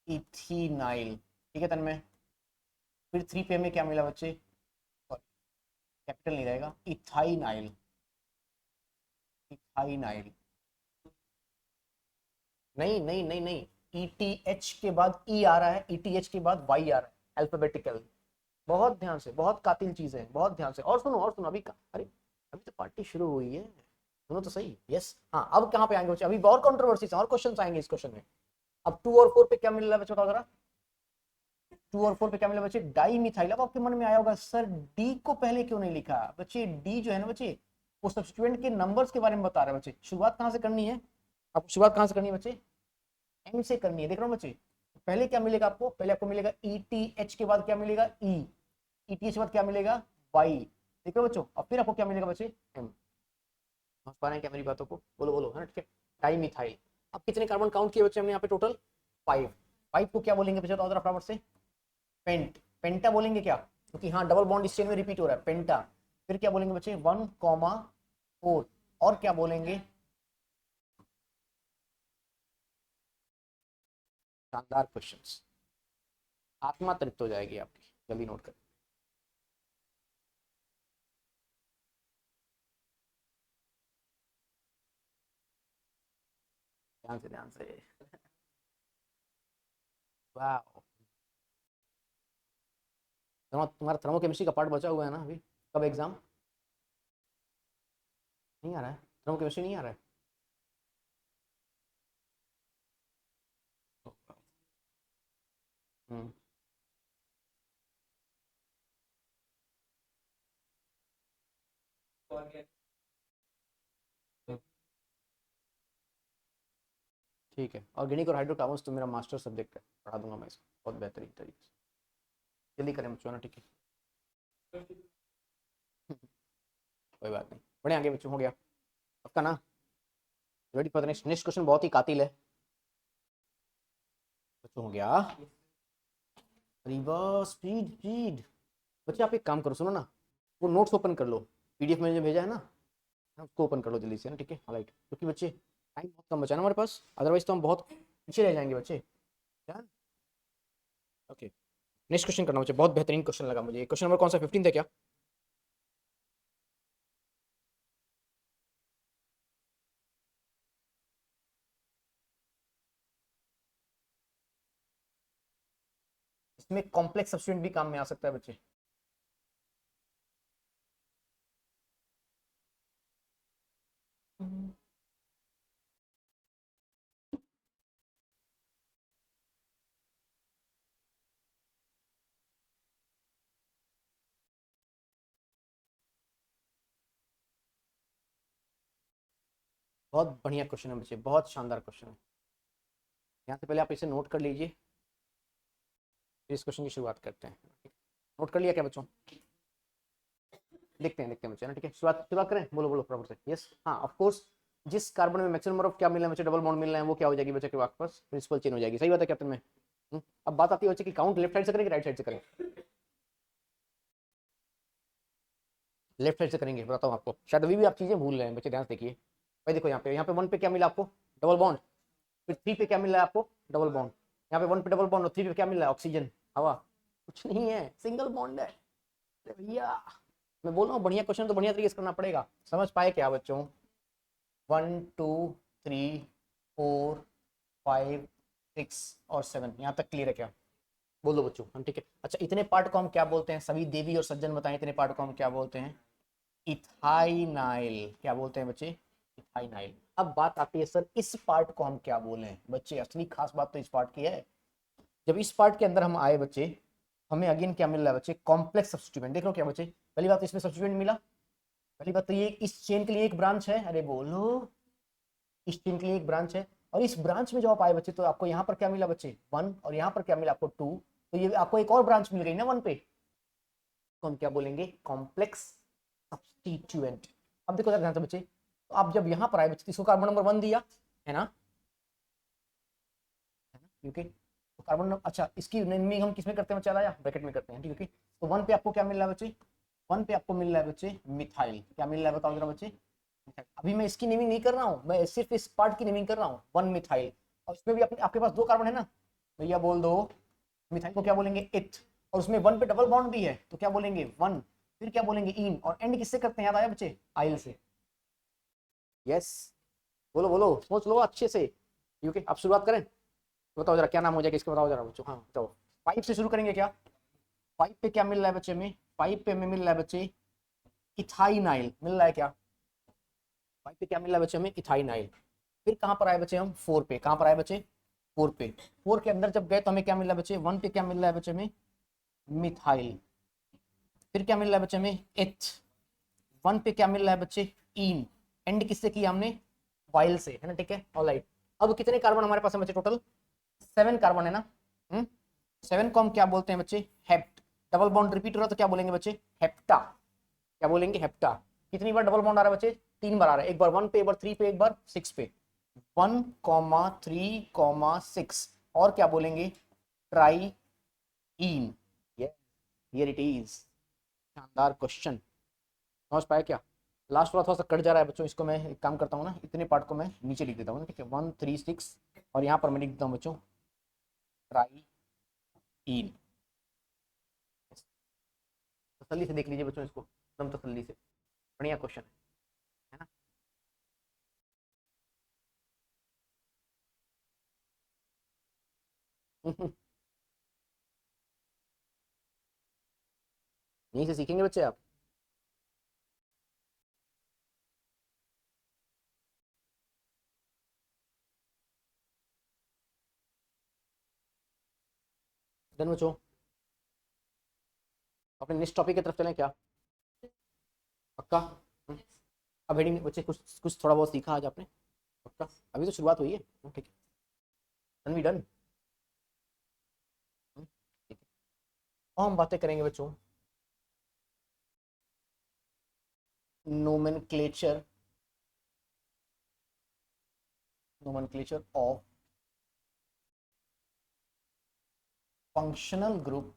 इथीनाइल, ठीक है तन्मय। फिर 3 पे हमें क्या मिला बच्चे, कैपिटल नहीं रहेगा, इथाइनाइल, इथाइनाइल, नहीं नहीं नहीं नहीं, ETH के बाद ई आ रहा है, ETH के बाद वाई आ रहा है, अल्फाबेटिकल। बहुत ध्यान से, बहुत कातिल चीज है, बहुत ध्यान से, और सुनो अभी अरे अभी तो पार्टी शुरू हुई है, सुनो तो सही, यस हाँ। अब कहाँ पे आएंगे बच्चे, अभी और कंट्रोवर्सी और क्वेश्चन आएंगे इस क्वेश्चन में। अब 2 और 4 पे क्या मिल रहा है बच्चों, बताओ जरा, 2 और 4 पे क्या मिला बच्चे, डाई मिथाइल। अब आपके मन में आया होगा सर डी को पहले क्यों नहीं लिखा बच्चे, डी जो है ना बच्चे, वो सब्स्टिट्यूएंट के नंबर्स के बारे में बता रहा है बच्चे। शुरुआत कहाँ से करनी है, आपको शुरुआत कहाँ से करनी है बच्चे, एम से करनी है, देख रहा हूँ बच्चे। पहले क्या मिलेगा आपको, पहले आपको मिलेगा ETH के बाद क्या मिलेगा ई, ETH के बाद क्या मिलेगा Y, ठीक है बच्चों। और फिर आपको क्या मिलेगा बच्चे M। समझ पा रहे हैं क्या मेरी बातों को? बोलो बोलो, है ना, ठीक है। Di methyl. अब कितने कार्बन काउंट किए बच्चे हमने यहाँ पे टोटल 5। 5 को क्या बोलेंगे बच्चे, तो जरा फटाफट से, पेंट, पेंटा बोलेंगे क्या, क्योंकि हाँ डबल बॉन्ड इस चेन में रिपीट हो रहा है, पेंटा। फिर क्या बोलेंगे बच्चे 1,4, और क्या बोलेंगे, शानदार क्वेश्चंस, आत्मा तृप्त हो जाएगी आपकी, जल्दी नोट कर। ध्यान से ध्यान से। वाह, तुम्हारा थर्मोकेमिस्ट्री का पार्ट बचा हुआ है ना अभी, कब एग्जाम? नहीं आ रहा है थर्मोकेमिस्ट्री, नहीं आ रहा है? हम्म, ठीक है। ऑर्गेनिक और हाइड्रोकार्बन्स तो मेरा मास्टर सब्जेक्ट है, पढ़ा दूंगा मैं इसको बहुत बेहतरीन तरीके से। जल्दी करें बच्चों ना, ठीक है। कोई बात नहीं, बढ़िया, आगे बच्चों हो गया आपका ना। Ready for the next, next question बहुत ही कातिल है बच्चों, हो गया रिवर्स स्पीड स्पीड। बच्चे आप एक काम करो, सुनो ना, वो नोट्स ओपन कर लो, PDF में जो भेजा है ना, उसको ओपन कर लो जल्दी से ना, ठीक है, हाईलाइट, क्योंकि बच्चे टाइम बहुत कम बचा ना हमारे पास, अदरवाइज तो हम बहुत पीछे रह जाएंगे बच्चे। ओके, नेक्स्ट क्वेश्चन करना बच्चे, बहुत बेहतरीन क्वेश्चन लगा मुझे। क्वेश्चन नंबर कौन सा, 15 है क्या? इसमें कॉम्प्लेक्स सब्स्टिट्यूएंट भी काम में आ सकता है बच्चे। बहुत बढ़िया क्वेश्चन है बच्चे, बहुत शानदार क्वेश्चन है। यहाँ से पहले आप इसे नोट कर लीजिए, फिर इस क्वेश्चन की शुरुआत करते हैं। नोट कर लिया क्या बच्चों? देखते हैं बच्चे ना, ठीक है। शुरुआत शुरुआत करें, बोलो बोलो प्रॉपर से, यस हाँ ऑफ कोर्स। जिस कार्बन में मैक्सिमम नंबर ऑफ क्या मिल रहा है बच्चे, डबल बॉन्ड मिल रहा है, वो क्या हो जाएगी बच्चे के वापस प्रिंसिपल चेन हो जाएगी। सही बात है कैप्टन में। अब बात आती है बच्चे कि काउंट लेफ्ट साइड से करेंगे राइट साइड से करेंगे? लेफ्ट साइड से करेंगे, बताता हूँ आपको, शायद अभी भी आप चीजें भूल रहे हैं बच्चे, ध्यान से देखिए भाई। देखो यहाँ पे 1 पे क्या मिला आपको, डबल बॉन्ड। फिर 3 पे क्या मिला है आपको, डबल बॉन्ड। यहाँ पे 1 पे डबल बॉन्ड और 3 पे क्या मिल रहा है, ऑक्सीजन, हवा। कुछ नहीं है, सिंगल बॉन्ड है। अरे भैया, मैं बोल रहा हूँ बढ़िया क्वेश्चन तो बढ़िया तरीके से करना पड़ेगा। समझ पाए क्या बच्चों? 1 2 3 4 5 6 और 7, यहाँ तक क्लियर है क्या? बोलो बच्चों हम, ठीक है। अच्छा, इतने पार्ट को हम क्या बोलते हैं, सभी देवी और सज्जन बताएं, इतने पार्ट को हम क्या बोलते हैं? इथाइनाइल। क्या बोलते हैं बच्चे? इथाइनाइल। अब बात आती है सर इस पार्ट को हम क्या बोलें बच्चे, असली खास बात तो इस पार्ट की है। जब इस पार्ट के अंदर हम आए बच्चे, हमें अगेन क्या मिल रहा है बच्चे, कॉम्प्लेक्स सब्स्टिट्यूएंट। देख लो क्या बच्चे, पहली बात तो इसमें सब्स्टिट्यूएंट मिला, पहली बात तो ये इस चेन के लिए एक ब्रांच है, अरे बोलो, इस चेन के लिए एक ब्रांच है। और इस ब्रांच में जब आप आए बच्चे, तो आपको यहाँ पर क्या मिला बच्चे 1, और यहाँ पर क्या मिला आपको 2, तो ये आपको एक और ब्रांच मिल गई ना 1 पे, तो हम क्या बोलेंगे, कॉम्प्लेक्स सब्स्टिट्यूएंट। अब देखो ध्यान से बच्चे, तो आप जब यहाँ पर आए बच्चे, इसको कार्बन नंबर 1 दिया है ना, क्योंकि तो कार्बन नंबर, अच्छा इसकी नेमिंग हम किसमें करते हैं, चला या ब्रैकेट में करते हैं, ठीक है। तो 1 पे आपको क्या मिल रहा है बच्चे, 1 पे आपको मिल रहा है बच्चे मिथाइल। क्या मिल रहा है बताओ जरा बच्चे? अभी मैं इसकी नेमिंग नहीं कर रहा हूँ, मैं सिर्फ इस पार्ट की नेमिंग कर रहा हूँ, 1 मिथाइल। और इसमें भी आपके पास 2 कार्बन है ना, भैया बोल दो, मिथाइल को क्या बोलेंगे, इथ। और उसमें 1 पे डबल बॉन्ड भी है, तो क्या बोलेंगे 1। फिर क्या बोलेंगे इन, और एंड किससे करते हैं, याद आया बच्चे, आइल से। यस, बोलो बोलो, सोच लो अच्छे से, क्योंकि अब शुरुआत करें। बताओ जरा क्या नाम हो जाएगा इसका, बताओ जरा बच्चों, हाँ बताओ। 5 से शुरू करेंगे क्या? 5 पे क्या मिल रहा है बच्चे में, 5 पे में मिल रहा है बच्चे इथाइनाइल मिल रहा है क्या? 5 पे क्या मिल रहा है बच्चे में, इथाइनाइल। फिर कहाँ पर आए बच्चे हम, 4 पे, कहाँ पर आए बच्चे, 4 पे। 4 के अंदर जब गए तो हमें क्या मिल रहा है बच्चे, 1 पे क्या मिल रहा है बच्चे में, मिथाइल। फिर क्या मिल रहा है बच्चे में, एथ। 1 पे क्या मिल रहा है बच्चे, इन। एंड किससे किया हमने, वाइल से, है ना, ठीक है, ऑलराइट। अब कितने कार्बन हमारे पास है बच्चे, टोटल 7 कार्बन है ना। 7 को हम क्या बोलते हैं बच्चे, हेप्ट। डबल बॉन्ड रिपीट हो रहा है तो क्या बोलेंगे बच्चे? हेप्टा। क्या बोलेंगे? हेप्टा। कितनी बार डबल बॉन्ड आ रहा है बच्चे? 3 बार आ रहा है, एक बार 1 पे, एक बार 3 पे, एक बार 6 पे। 1,3,6 और क्या बोलेंगे? Try in. Here it is. शानदार क्वेश्चन। समझ पाए क्या? लास्ट वाला थोड़ा सा कट जा रहा है बच्चों, इसको मैं एक काम करता हूँ ना, इतने पार्ट को मैं नीचे लिख देता हूँ, ठीक है? 1,3,6 और यहाँ पर मैं लिख देता हूँ बच्चों ट्राई इन। तसल्ली से देख लीजिए बच्चों इसको, एकदम तसल्ली से, बढ़िया क्वेश्चन है ना? यहीं से सीखेंगे बच्चे आप। डन बच्चों, अपने नेक्स्ट टॉपिक की तरफ चलें क्या? पक्का? हम्म, अब हेडिंग बच्चे कुछ कुछ थोड़ा बहुत सीखा आज आपने? पक्का? अभी तो शुरुआत हुई है। ठीक है, डन भी डन। ठीक है, और हम बातें करेंगे बच्चों nomenclature, nomenclature of functional group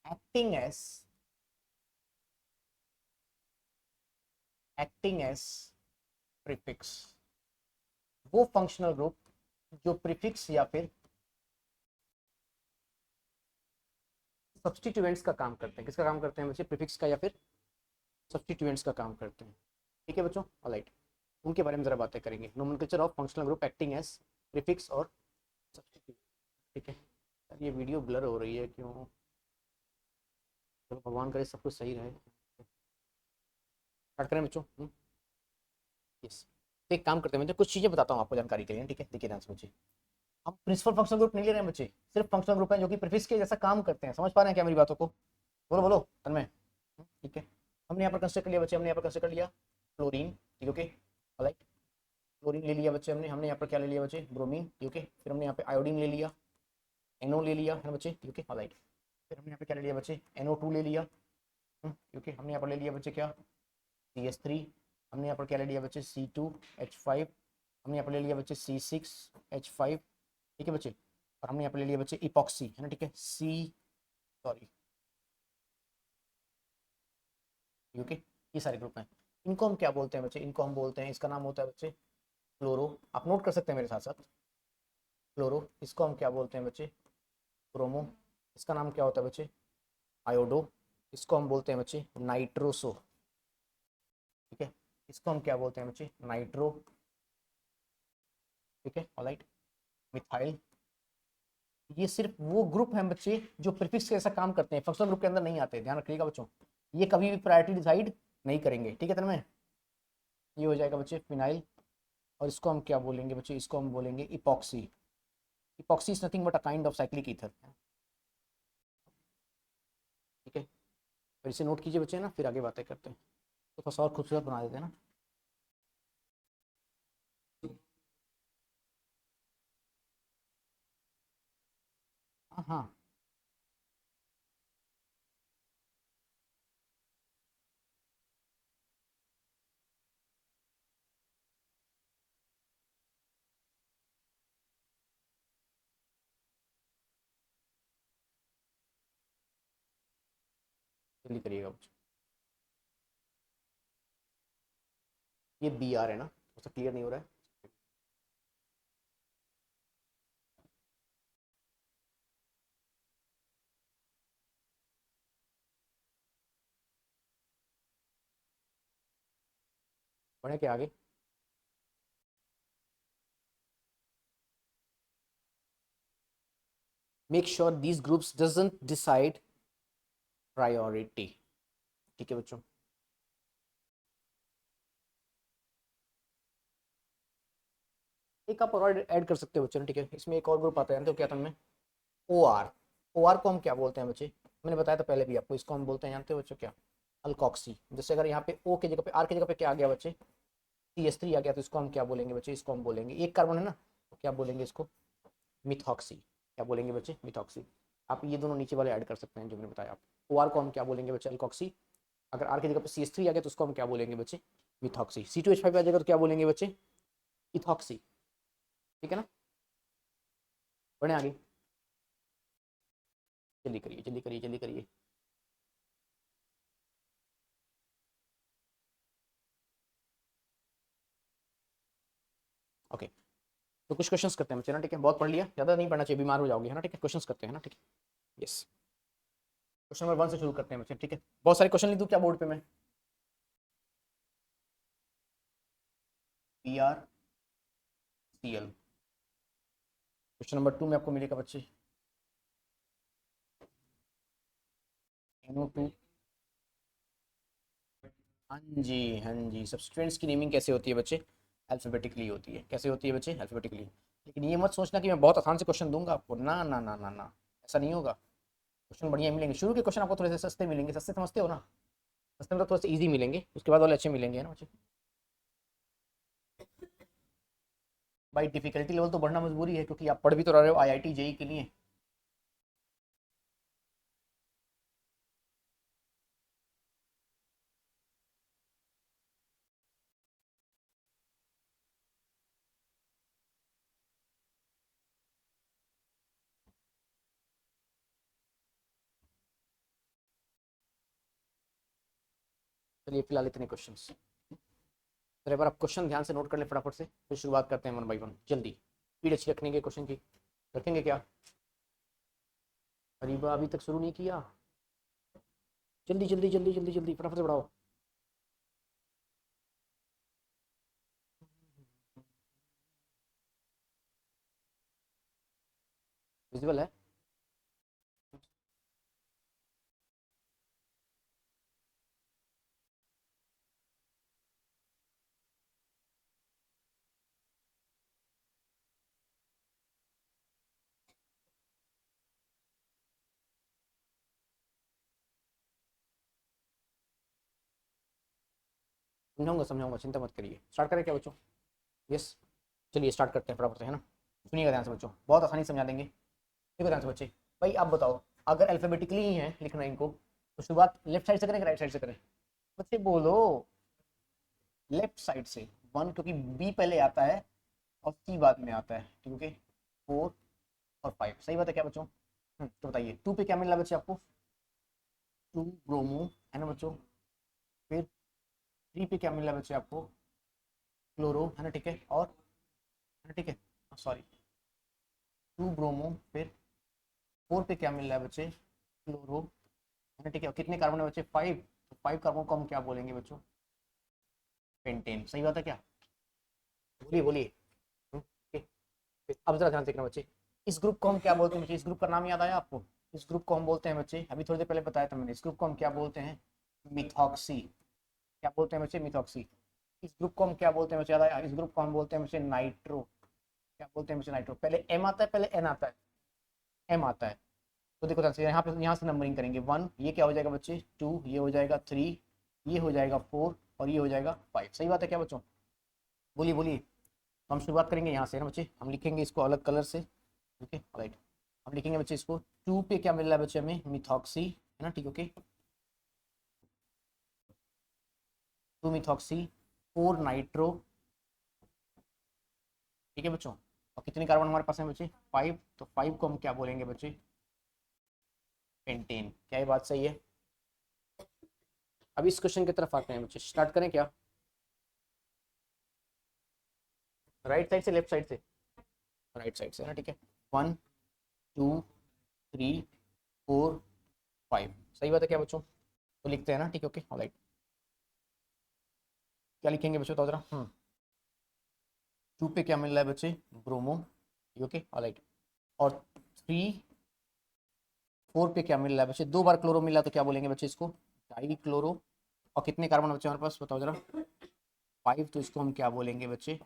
acting as acting as prefix। वो फंक्शनल ग्रुप जो प्रीफिक्स या फिर सब्स्टिट्यूएंट्स का काम करते हैं। किसका काम करते हैं बच्चे? प्रीफिक्स का या फिर सब्स्टिट्यूएंट्स का काम करते हैं। ठीक है बच्चों, ऑलराइट, उनके बारे में जरा बातें करेंगे। Nomenclature of functional group acting as prefix और सब्स्टिट्यूट। ठीक है यार, ये वीडियो ब्लर हो रही है क्यों? चलो भगवान करे सब कुछ सही रहे। स्टार्ट करें बच्चों? यस। तो एक काम करते हैं, मैं कुछ चीजें बताता हूँ आपको जानकारी के लिए, ठीक है? देखिए ध्यान से बच्चे, हम प्रिंसिपल फंक्शनल ग्रुप नहीं ले रहे हैं बच्चे, सिर्फ फंक्शनल ग्रुप है जो कि प्रीफिक्स के जैसा काम करते हैं। समझ पा रहे हैं क्या मेरी बातों को? बोलो बोलो तन्मय। ठीक है, हमने यहाँ पर कंसिडर कर लिया बच्चे, हमने यहाँ पर कंसिडर कर लिया क्लोरीन। ठीक, ओके, राइट। क्लोरीन ले लिया बच्चे हमने। हमने यहाँ पर क्या ले लिया बच्चे? ब्रोमीन। ठीक है, फिर हमने यहाँ पे आयोडीन ले लिया, NO ले लिया है ना बच्चे? ठीक है, राइट। फिर हमने यहाँ पे क्या ले लिया बच्चे? NO2 ले लिया। ठीक है, हमने यहाँ पर ले लिया बच्चे क्या? CH3। हमने यहाँ पर क्या ले लिया बच्चे? C2H5। हमने यहाँ पर ले लिया बच्चे C6H5। ठीक है बच्चे, और हमने यहाँ पर ले लिया बच्चे इपॉक्सी, है ना? ठीक है, सॉरी, ओके। ये सारे ग्रुप हैं। इनको हम क्या बोलते हैं बच्चे? इनको हम बोलते हैं, इसका नाम होता है बच्चे क्लोरो। आप नोट कर सकते हैं मेरे साथ साथ, क्लोरो। इसको हम क्या बोलते हैं बच्चे? क्रोमो। इसका नाम क्या होता है बच्चे? आयोडो। इसको हम बोलते हैं बच्चे नाइट्रोसो। ठीक है, इसको हम क्या बोलते हैं बच्चे? नाइट्रो। ठीक है, ऑलराइट। मिथाइल। ये सिर्फ वो ग्रुप हैं बच्चे जो प्रीफिक्स के ऐसा काम करते हैं, फंक्शनल ग्रुप के अंदर नहीं आते, ध्यान रखिएगा बच्चों। ये कभी भी प्रायोरिटी डिसाइड नहीं करेंगे, ठीक है? तन्मय, ये हो जाएगा बच्चे फिनाइल। और इसको हम क्या बोलेंगे बच्चे? इसको हम बोलेंगे epoxy. Epoxy is nothing but a kind of cyclic ether. ठीक है, फिर इसे नोट कीजिए बच्चे ना, फिर आगे बातें करते हैं, तो थोड़ा सा और खूबसूरत बना देते हैं ना। हाँ हाँ, जल्दी करिएगा बच्चे। ये BR है ना, उसका क्लियर नहीं हो रहा है। बढ़े क्या आगे? Make sure these groups doesn't decide priority. ठीक है बच्चों, एक आप और ऐड कर सकते हो बच्चों, ठीक है? इसमें एक और ग्रुप आता है तो क्या था में? OR। OR को हम क्या बोलते हैं बच्चे? मैंने बताया था पहले भी आपको, इसको हम बोलते हैं, जानते हो बच्चों क्या? अल्कोक्सी। जैसे अगर यहाँ पे O की जगह पे, R की जगह पे क्या आ गया बच्चे? CH3 आ गया, तो इसको हम क्या बोलेंगे बच्चे? इसको हम बोलेंगे, एक कार्बन है ना, तो क्या बोलेंगे इसको? मिथॉक्सी। क्या बोलेंगे बच्चे? मिथॉक्सी। आप ये दोनों नीचे वाले ऐड कर सकते हैं जो मैंने बताया। आप ओ आर को हम क्या बोलेंगे बच्चे? अल्कोक्सी। अगर आर की जगह पर CH3 आ गया तो उसको हम क्या बोलेंगे बच्चे? मिथॉक्सी। C2H5 आ जाएगा तो क्या बोलेंगे बच्चे? इथॉक्सी। ठीक है ना? बढ़े आगे। जल्दी करिए, जल्दी करिए, जल्दी करिए। ओके, तो कुछ क्वेश्चंस करते हैं बच्चे ना, ठीक है? बहुत पढ़ लिया, ज़्यादा नहीं पढ़ना चाहिए, बीमार हो जाओगे, है ना? ठीक है, क्वेश्चंस करते हैं ना, ठीक है? यस, क्वेश्चन नंबर 1 से शुरू करते हैं बच्चे, ठीक है? बहुत सारे क्वेश्चन लिख दूँ क्या बोर्ड पे मैं? PrCl। क्वेश्चन नंबर 2 में आपको मिलेगा बच्चे NO2। हाँ जी, हाँ जी, सब्सटेंस की नेमिंग कैसे होती है बच्चे? अल्फाबेटिकली होती है। कैसे होती है बच्चे? अल्फाबेटिकली। लेकिन ये मत सोचना कि मैं बहुत आसान से क्वेश्चन दूंगा आपको, ना ना ना ना ना, ऐसा नहीं होगा। क्वेश्चन बढ़िया मिलेंगे, शुरू के क्वेश्चन आपको थोड़े से सस्ते मिलेंगे, सस्ते समझते हो ना? सस्ते मतलब थोड़े से ईजी मिलेंगे, उसके बाद वाले अच्छे मिलेंगे, है ना बच्चे? भाई डिफिकल्टी लेवल तो बढ़ना मजबूरी है, क्योंकि आप पढ़ भी तो रहे हो IIT JEE के लिए। चलिए फिलहाल इतने क्वेश्चन। तो एक बार आप क्वेश्चन ध्यान से नोट कर ले फटाफट से, फिर शुरुआत करते हैं 1 बाई 1 जल्दी। स्पीड अच्छी रखने के क्वेश्चन की, रखेंगे क्या? अरीबा अभी तक शुरू नहीं किया? जल्दी जल्दी जल्दी जल्दी जल्दी फटाफट से बढ़ाओ। विजिबल है? समझाऊंगा समझाऊंगा, चिंता मत करिए। स्टार्ट करें क्या बच्चों? यस, चलिए स्टार्ट करते हैं फटाफट से, है ना? सुनिएगा ध्यान से बच्चों, बहुत आसानी से समझा देंगे। देखो ध्यान से बच्चे, भाई आप बताओ, अगर अल्फाबेटिकली ही है लिखना इनको, तो शुरुआत लेफ्ट साइड से करें कि राइट साइड से करें? बच्चे बोलो। लेफ्ट साइड से। 1, क्योंकि बी पहले आता है और सी बाद में आता है, ठीक है? 4 और 5, सही बात है क्या बच्चों? तो बताइए 2 पे क्या मिल रहा है बच्चे आपको? 2 ब्रोमो, है ना बच्चों? फिर 3 पे क्या मिल रहा है बच्चे आपको? क्लोरो, है ना? ठीक है, और है ना? ठीक है, सॉरी, 2 ब्रोमो। फिर 4 पे क्या मिल रहा है बच्चे? क्लोरो, है ना? ठीक है, और कितने कार्बन है बच्चे? 5। तो 5 कार्बन को हम क्या बोलेंगे बच्चों? पेंटेन, सही बात है क्या? बोलिए बोलिए। ठीक है, अब जरा ध्यान से देखना बच्चे, इस ग्रुप को हम क्या बोलते हैं बच्चे? इस ग्रुप का नाम याद आया आपको? इस ग्रुप को हम बोलते हैं बच्चे, अभी थोड़ी देर पहले बताया था मैंने, इस ग्रुप को हम क्या बोलते हैं? मिथॉक्सी। क्या बोलते हैं बच्चे? मिथॉक्सी। इस ग्रुप को हम क्या बोलते हैं बच्चे? याद आया? इस ग्रुप को हम बोलते हैं बच्चे नाइट्रो। क्या बोलते हैं बच्चे? नाइट्रो। पहले एम आता है, पहले एन आता है? एम आता है। तो देखो ध्यान से, यहाँ पे यहाँ से नंबरिंग करेंगे। 1, ये क्या हो जाएगा बच्चे? 2, ये हो जाएगा 3, ये हो जाएगा 4, और ये हो जाएगा 5, सही बात है क्या बच्चों? बोलिए बोलिए। तो हम शुरुआत करेंगे यहाँ से ना बच्चे, हम लिखेंगे इसको अलग कलर से, ठीक है? राइट, हम लिखेंगे बच्चे इसको, 2 पे क्या मिल रहा है बच्चे हमें? मिथॉक्सी, है ना? ठीक, ओके। 2 मिथॉक्सी, 4 नाइट्रो, ठीक है बच्चों? और कितने कार्बन हमारे पास है बच्चे? 5। तो 5 को हम क्या बोलेंगे बच्चे? पेंटेन। क्या ये बात सही है? अब इस क्वेश्चन की तरफ आते हैं बच्चे, स्टार्ट करें क्या? राइट साइड से लेफ्ट साइड से? राइट साइड से ना, ठीक है। 1, 2, 3, 4, 5, सही बात है क्या बच्चों? तो लिखते हैं ना, ठीक है, ओके, ऑलराइट। क्या लिखेंगे बच्चों तो जरा? 2 पे क्या मिल रहा है बच्चे? Bromo, okay, alright. और 3, 4 पे क्या मिल रहा है बच्चे? 2 बार क्लोरो मिला तो क्या बोलेंगे बच्चे इसको? Die chloro. और कितने कार्बन बच्चे हमारे पास बताओ जरा? 5, तो इसको हम क्या बोलेंगे बच्चे?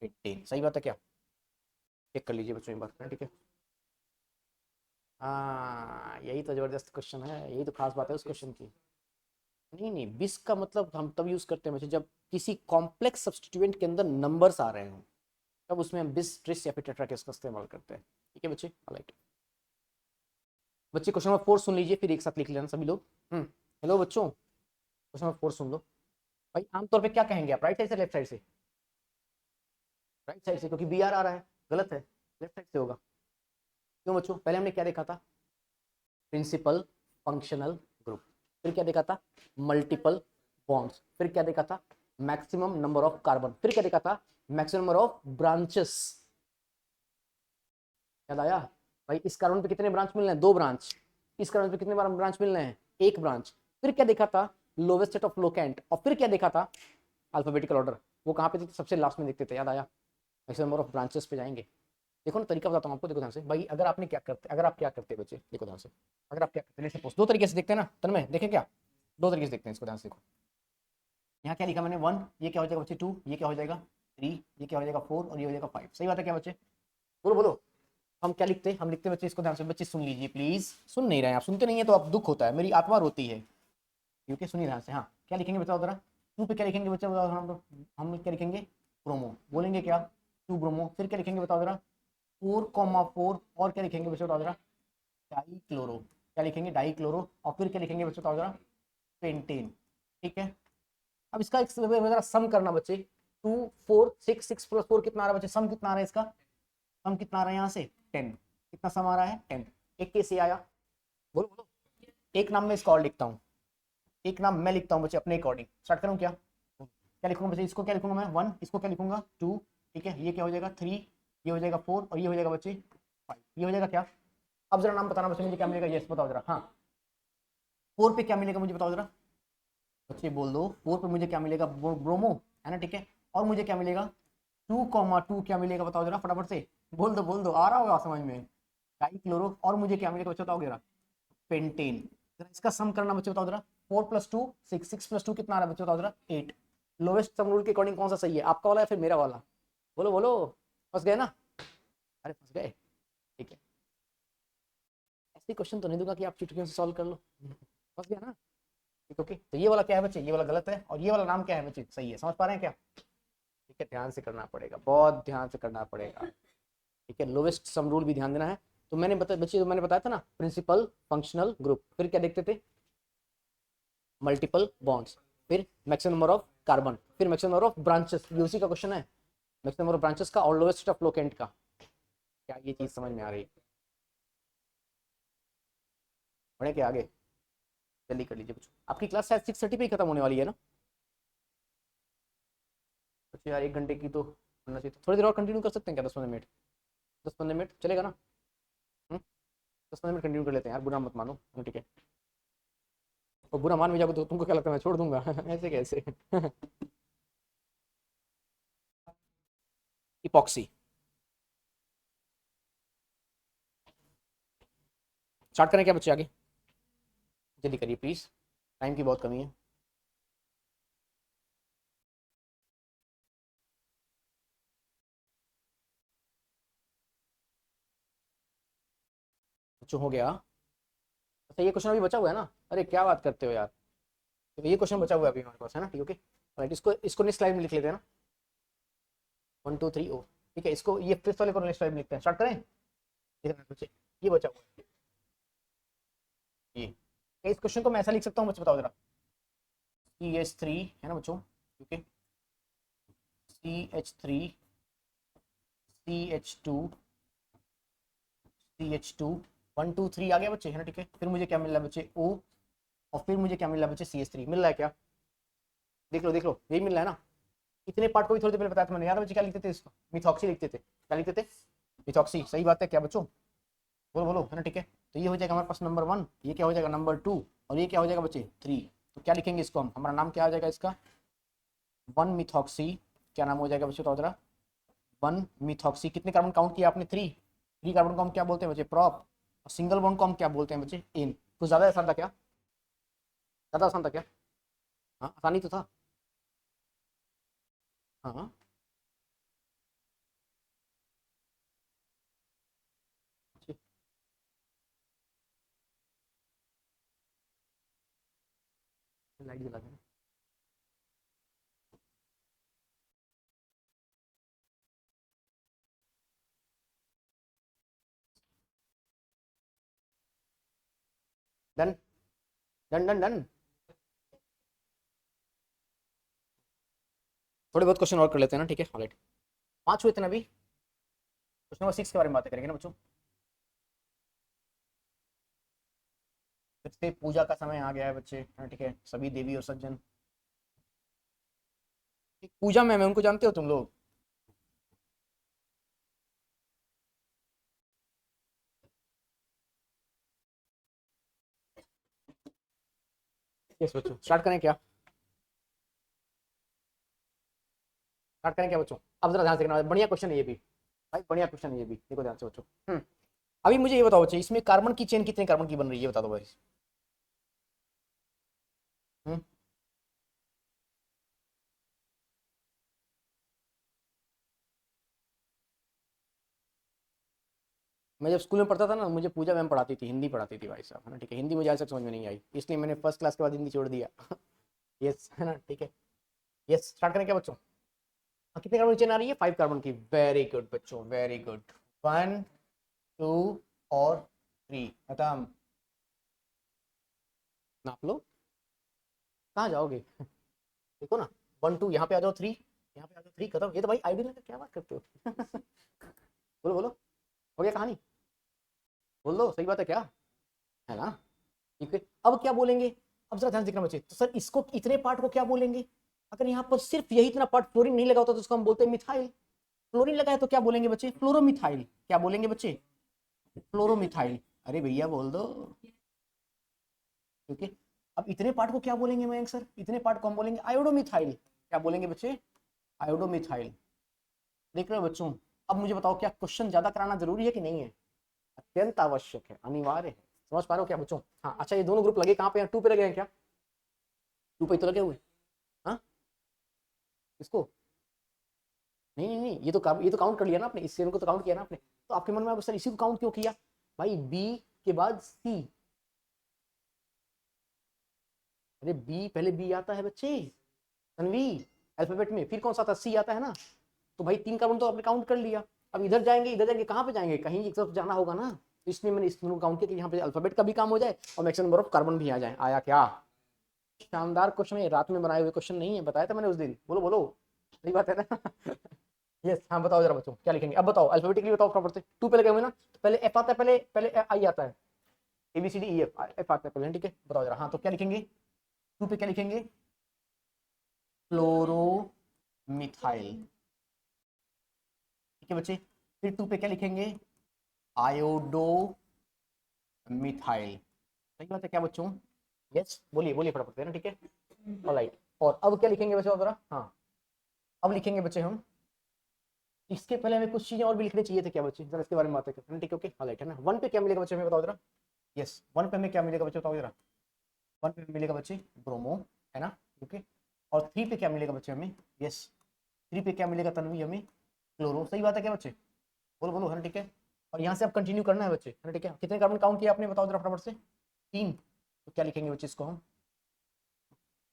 18, सही बात है क्या? चेक कर लीजिए बच्चों एक बार, ठीक है? हाँ, यही तो जबरदस्त क्वेश्चन है, यही तो खास बात है उस क्वेश्चन की। नहीं नहीं, बिस का मतलब हम तब यूज करते हैं बच्चे जब किसी कॉम्प्लेक्स सब्स्टिट्यूएंट के अंदर नंबर्स आ रहे हो। तब उसमें हम बिस, ट्रिस या फिर टेट्राकेस का इस्तेमाल करते हैं। ठीक है बच्चे, राइट। बच्चे क्वेश्चन नंबर 4 सुन लीजिए, फिर एक साथ लिख लेना सभी लोग। हेलो बच्चों, क्वेश्चन नंबर 4 सुन लो। भाई आमतौर पे क्या कहेंगे आप, राइट साइड से लेफ्ट साइड से? राइट साइड से, क्योंकि बी आर आ रहा है। गलत है, लेफ्ट साइड से होगा। क्यों बच्चों? पहले हमने क्या देखा था? Principal functional group. फिर क्या देखा था? Multiple bonds. फिर क्या देखा था? Maximum number of carbon. फिर क्या देखा था? Maximum number of branches. याद आया? भाई इस कार्बन पे कितने ब्रांच मिल रहे हैं? 2 ब्रांच। इस कार्बन पे कितने बार ब्रांच मिल रहे हैं? 1 ब्रांच। फिर क्या देखा था? Lowest set of locant. और फिर क्या देखा था? Alphabetical order. वो कहाँ पे थे? सबसे लास्ट में देखते थे। याद आया? मैक्सिमम नंबर ऑफ ब्रांचेस पे जाएंगे। देखो ना, तरीका बताता हूँ आपको, देखो ध्यान से। भाई अगर आपने क्या करते, अगर आप क्या करते बच्चे, देखो ध्यान से। अगर आप क्या करते, सपोज 2 तरीके से देखते हैं ना तन्मय, देखें क्या? 2 तरीके से देखते हैं इसको, ध्यान से देखो। यहाँ क्या लिखा मैंने? 1, ये क्या हो जाएगा बच्चे? 2, ये क्या हो जाएगा? 3, ये क्या हो जाएगा? 4, और ये हो जाएगा 5। सही बात है क्या बच्चे? बोलो बोलो। हम क्या लिखते हैं? हम लिखते बच्चे, इसको ध्यान से बच्चे सुन लीजिए प्लीज। सुन नहीं रहे हैं आप, सुनते नहीं है तो आप दुख होता है, मेरी आत्मा रोती है। क्योंकि सुनिए ध्यान से। हाँ, क्या लिखेंगे बताओ जरा? 2 पे क्या लिखेंगे बच्चे बताओ? हम क्या लिखेंगे? ब्रोमो। बोलेंगे क्या? 2 ब्रोमो। फिर क्या लिखेंगे बताओ जरा? 4,4। और क्या लिखेंगे बच्चे बताओ जरा? Die chloro. क्या लिखेंगे? Die chloro. और फिर क्या लिखेंगे बच्चे बताओ जरा? पेंटेन। ठीक है। अब इसका एक जरा सम करना बच्चे। 2, 4, 6, 6 प्लस 4 कितना आ रहा है बच्चे? सम कितना आ रहा है इसका? सम कितना आ रहा है यहाँ से? 10। कितना सम आ रहा है? 10। एक कैसे आया? बोलो बोलो। एक नाम मैं इसका और लिखता हूँ, एक नाम मैं लिखता हूँ बच्चे अपने अकॉर्डिंग। स्टार्ट करूँ क्या? क्या लिखूंगा बच्चे? इसको क्या लिखूंगा मैं? 1। इसको क्या लिखूंगा? 2। ठीक है, ये क्या हो जाएगा? 3। ये हो जाएगा 4, और ये हो जाएगा बच्चे 5। ये हो जाएगा क्या? अब जरा नाम बताना बच्चे, मुझे क्या मिलेगा? यस बताओ जरा। हाँ, 4 पे क्या मिलेगा मुझे बताओ जरा? बच्चे बोल दो। 4 पे मुझे क्या मिलेगा? ब्रोमो, है ना? ठीक है। और मुझे क्या मिलेगा? 2,2 क्या मिलेगा बताओ जरा फटाफट से? बोल दो बोल दो, आ रहा होगा समझ में। Die chloro. और मुझे क्या मिलेगा बच्चे बताओ जरा? पेंटेन। जरा इसका सम करना बच्चे बताओ जरा। 4+2 6, 6+2 कितना आ रहा है बच्चे बताओ जरा? 8। लोवेस्ट सम रूल के अकॉर्डिंग कौन सा सही है, आपका वाला या फिर मेरा वाला? बोलो बोलो। फंस गए ना? अरे फंस गए। ठीक है, ऐसे क्वेश्चन तो नहीं दूंगा कि आप चुटकियों से सॉल्व कर लो। फंस गया ना? ठीक, ओके। तो ये वाला क्या है बच्चे? ये वाला गलत है। और ये वाला नाम क्या है बच्चे? सही है। समझ पा रहे हैं क्या? ठीक है, ध्यान से करना पड़ेगा, बहुत ध्यान से करना पड़ेगा। ठीक है, लोवेस्ट सम रूल भी ध्यान देना है। तो मैंने बता बच्चे, तो मैंने बताया था ना, प्रिंसिपल फंक्शनल ग्रुप। फिर क्या देखते थे? Multiple bonds. फिर मैक्सिमम नंबर ऑफ कार्बन। फिर मैक्सिमम नंबर ऑफ ब्रांचेस, ये उसी का क्वेश्चन है। मैक्सिमम नंबर ऑफ ब्रांचेस का और लोवेस्ट ऑफ लोकेंट का। क्या ये चीज समझ में आ रही है? बढ़े क्या आगे? जल्दी कर लीजिए कुछ। आपकी क्लास शायद 6:30 पे ही खत्म होने वाली है ना? अच्छा यार, 1 घंटे की तो होना चाहिए। थोड़ी देर और कंटिन्यू कर सकते हैं क्या? 10-15 मिनट? 10-15 मिनट चलेगा ना? 10-15 मिनट कंटिन्यू कर लेते हैं यार, बुरा मत मानो। ठीक है। और बुरा मान भी जाओगे तो तुमको क्या लगता है मैं छोड़ दूंगा? ऐसे कैसे? इपॉक्सी। स्टार्ट करें क्या बच्चे आगे? जल्दी करिए प्लीज, टाइम की बहुत कमी है। बच्चों हो गया? अच्छा ये क्वेश्चन अभी बचा हुआ है ना? अरे क्या बात करते हो यार। तो ये क्वेश्चन बचा हुआ है अभी हमारे पास, है ना? ठीक, ओके राइट। इसको इसको नेक्स्ट स्लाइड में लिख लेते हैं ना। 1 2 3 ओ। ठीक है, इसको ये फिफ्थ वाले को नेक्स्ट स्लाइड में लिखते हैं। स्टार्ट करें? देखना बच्चे, ये बचा हुआ है ये। इस क्वेश्चन को मैं ऐसा लिख सकता हूँ बच्चे, बताओ जरा। CH3, है ना बच्चों? ओके। CH3, CH2, CH2, 1 2 3 आ गया बच्चे, है ना? ठीक है। फिर मुझे क्या मिल रहा है बच्चे? O। और फिर मुझे क्या मिल रहा है बच्चे? CH3 मिल रहा है क्या? देख लो यही मिल रहा है ना? इतने पार्ट को भी थोड़ी देर पहले बताया था मैंने, याद है बच्चे? क्या लिखते थे इसको? मिथॉक्सी लिखते थे। क्या लिखते थे? मिथॉक्सी। सही बात है क्या बच्चों? बोलो बोलो, है ना? ठीक है। तो ये हो जाएगा हमारे पास नंबर 1, ये क्या हो जाएगा? नंबर 2, और ये क्या हो जाएगा बच्चे? 3। तो क्या लिखेंगे इसको हम? हमारा नाम क्या आ जाएगा इसका? 1 मिथॉक्सी। क्या नाम हो जाएगा बच्चे बताओ जरा? 1 मिथॉक्सी। कितने कार्बन काउंट किया आपने? 3। 3 कार्बन को हम क्या बोलते हैं बच्चे? प्रॉप। और सिंगल बॉन्ड को हम क्या बोलते हैं बच्चे? एन। कुछ ज्यादा आसान था क्या? ज्यादा आसान था क्या? हाँ, आसानी तो था। हाँ, लाइट जला देना। Done done done done. थोड़े बहुत क्वेश्चन और कर लेते हैं ना, ठीक है ऑलराइट। 5 हुए थे ना अभी। क्वेश्चन नंबर 6 के बारे में बातें करेंगे ना बच्चों। फिर से पूजा का समय आ गया है बच्चे, हाँ ठीक है, सभी देवी और सज्जन। एक पूजा मैम है, उनको जानते हो तुम लोग? यस बच्चों, स्टार्ट करें क्या? स्टार्ट करें क्या बच्चों? अब जरा ध्यान से देखना, बढ़िया क्वेश्चन है ये भी भाई, बढ़िया क्वेश्चन है ये भी, देखो ध्यान से बच्चों। अभी मुझे ये बताओ बच्चे, इसमें कार्बन की चेन कितने कार्बन की बन रही है, बता दो भाई। हम्म मैं जब स्कूल में पढ़ता था ना, मुझे पूजा मैम पढ़ाती थी, हिंदी पढ़ाती थी भाई साहब, है ना ठीक है। हिंदी मुझे आज तक समझ में नहीं आई, इसलिए मैंने फर्स्ट क्लास के बाद हिंदी छोड़ दिया। यस है ना ठीक है। यस स्टार्ट करें क्या बच्चों? कितने कार्बन की चेन आ रही है? 5 कार्बन की। वेरी गुड बच्चों, वेरी गुड। 1 2 और 3 खत्म। नाप लो, कहाँ जाओगे? देखो ना, 1 2 यहाँ पे आ जाओ, 3 यहाँ पे आ जाओ, 3 खत्म। ये तो भाई आइडिया लगा, क्या बात करते हो? बोलो बोलो, हो गया कहानी? बोल दो, सही बात है क्या? है ना ठीक है। अब क्या बोलेंगे? अब जरा ध्यान से देखना बच्चे, तो सर इसको इतने पार्ट को क्या बोलेंगे? अगर यहाँ पर सिर्फ यही इतना पार्ट फ्लोरीन नहीं लगा होता तो उसको हम बोलते हैं मिथाइल। फ्लोरीन लगा है तो क्या बोलेंगे बच्चे? फ्लोरोमिथाइल। क्या बोलेंगे बच्चे? फ्लोरोमिथाइल। अरे भैया बोल दो, ठीक है। अब इतने पार्ट को क्या बोलेंगे मयंक सर? इतने पार्ट को हम बोलेंगे आयोडोमिथाइल। क्या बोलेंगे बच्चे? आयोडोमिथाइल। देख रहे हो बच्चों? अब मुझे बताओ, क्या क्वेश्चन ज्यादा कराना जरूरी है कि नहीं है? अत्यंत आवश्यक है, अनिवार्य है। समझ पा रहे हो क्या बच्चों? हाँ अच्छा, ये दोनों ग्रुप लगे कहाँ पे हैं? 2 पे लगे हैं क्या? 2 पे तो लगे हुए। हाँ इसको, नहीं नहीं नहीं, ये तो काउंट कर लिया ना आपने, इस सेल को तो काउंट किया ना आपने। तो आपके मन में अब सर इसी को काउंट क्यों किया? भाई बी के बाद सी। अरे बी, पहले बी आता है बच्चे, तन्वी, अल्फाबेट में, फिर कौन सा आता? सी आता है ना। तो भाई 3 कार्बन तो आपने काउंट कर लिया। अब इधर जाएंगे, कहाँ पे जाएंगे? कहीं एक तरफ जाना होगा ना। तो इसलिए मैंने इस दोनों काउंट किया कि यहाँ पे अल्फाबेट का भी काम हो जाए और मैक्सिमम नंबर ऑफ कार्बन भी आ जाए। आया क्या? शानदार क्वेश्चन है, रात में बनाए हुए क्वेश्चन नहीं है, बताया था मैंने उस दिन। बोलो बोलो, सही बात है ना? यस हाँ बताओ जरा बच्चों, क्या लिखेंगे? अब बताओ अल्फाबेटिकली बताओ फटाफट से। 2 पे लगे हुए ना, तो पहले एफ आता है, पहले पहले आई आता है। A B C D E F, F आता है पहले, ठीक है। बताओ जरा, हाँ तो क्या लिखेंगे? 2 पे क्या लिखेंगे? क्लोरोमिथाइल, ठीक है बच्चे। फिर 2 पे क्या लिखेंगे? Iodo methyl. सही बात है क्या बच्चों? यस बोलिए बोलिए फटाफट से ना, ठीक है ऑलराइट। और अब क्या लिखेंगे बच्चों जरा? हाँ अब लिखेंगे बच्चे हम, इसके पहले हमें कुछ चीजें और भी लिखनी चाहिए थे क्या बच्चे, जरा इसके बारे में बात करते हैं, ठीक है ओके ऑलराइट है ना। 1 पे क्या मिलेगा बच्चे हमें बताओ जरा? यस 1 पे हमें क्या मिलेगा बच्चे बताओ जरा? 1 पे मिलेगा बच्चे ब्रोमो, है ना ओके। और 3 पे क्या मिलेगा बच्चे हमें? यस 3 पे क्या मिलेगा तन्वी हमें? क्लोरो। सही बात है क्या बच्चे? बोलो बोलो, है ना ठीक है। और यहाँ से अब कंटिन्यू करना है बच्चे, है ना ठीक है। कितने कार्बन काउंट किया आपने बताओ जरा फटाफट से? 3। तो क्या लिखेंगे बच्चे इसको हम?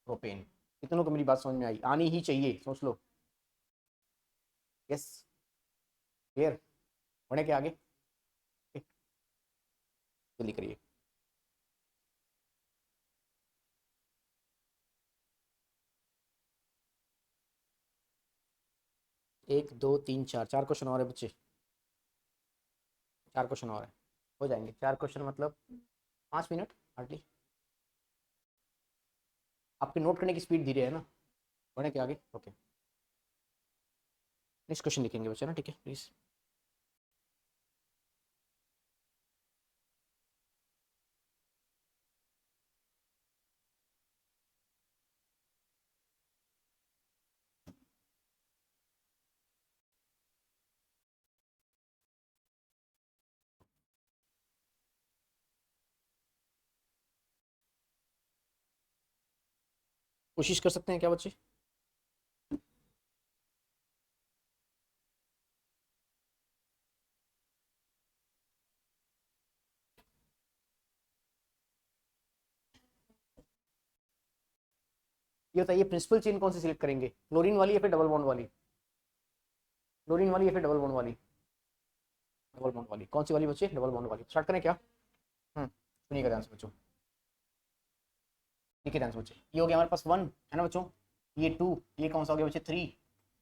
प्रोपेन। कितनों को मेरी बात समझ में आई? आनी ही चाहिए, सोच लो। यस क्लियर, बढ़े के आगे? जल्दी करिए। 1 2 3 4, 4 क्वेश्चन और है बच्चे। 4 क्वेश्चन और है, हो जाएंगे 4 क्वेश्चन, मतलब 5 मिनट हार्डली। आपके नोट करने की स्पीड धीरे है ना, बढ़े के आगे ओके। नेक्स्ट क्वेश्चन लिखेंगे बच्चे ना, ठीक है प्लीज। कोशिश कर सकते हैं क्या बच्चे? ये बताइए प्रिंसिपल चेन कौन सी सिलेक्ट करेंगे, क्लोरीन वाली या फिर डबल बॉन्ड वाली? क्लोरीन वाली या फिर डबल बॉन्ड वाली? डबल बॉन्ड वाली। कौन सी वाली बच्चे? डबल बॉन्ड वाली। स्टार्ट करें क्या? सुनिएगा ध्यान से बच्चों। देखिए ध्यान से बच्चे, ये हो गया हमारे पास 1 है ना बच्चों, ये 2, ये कौन सा हो गया बच्चे 3,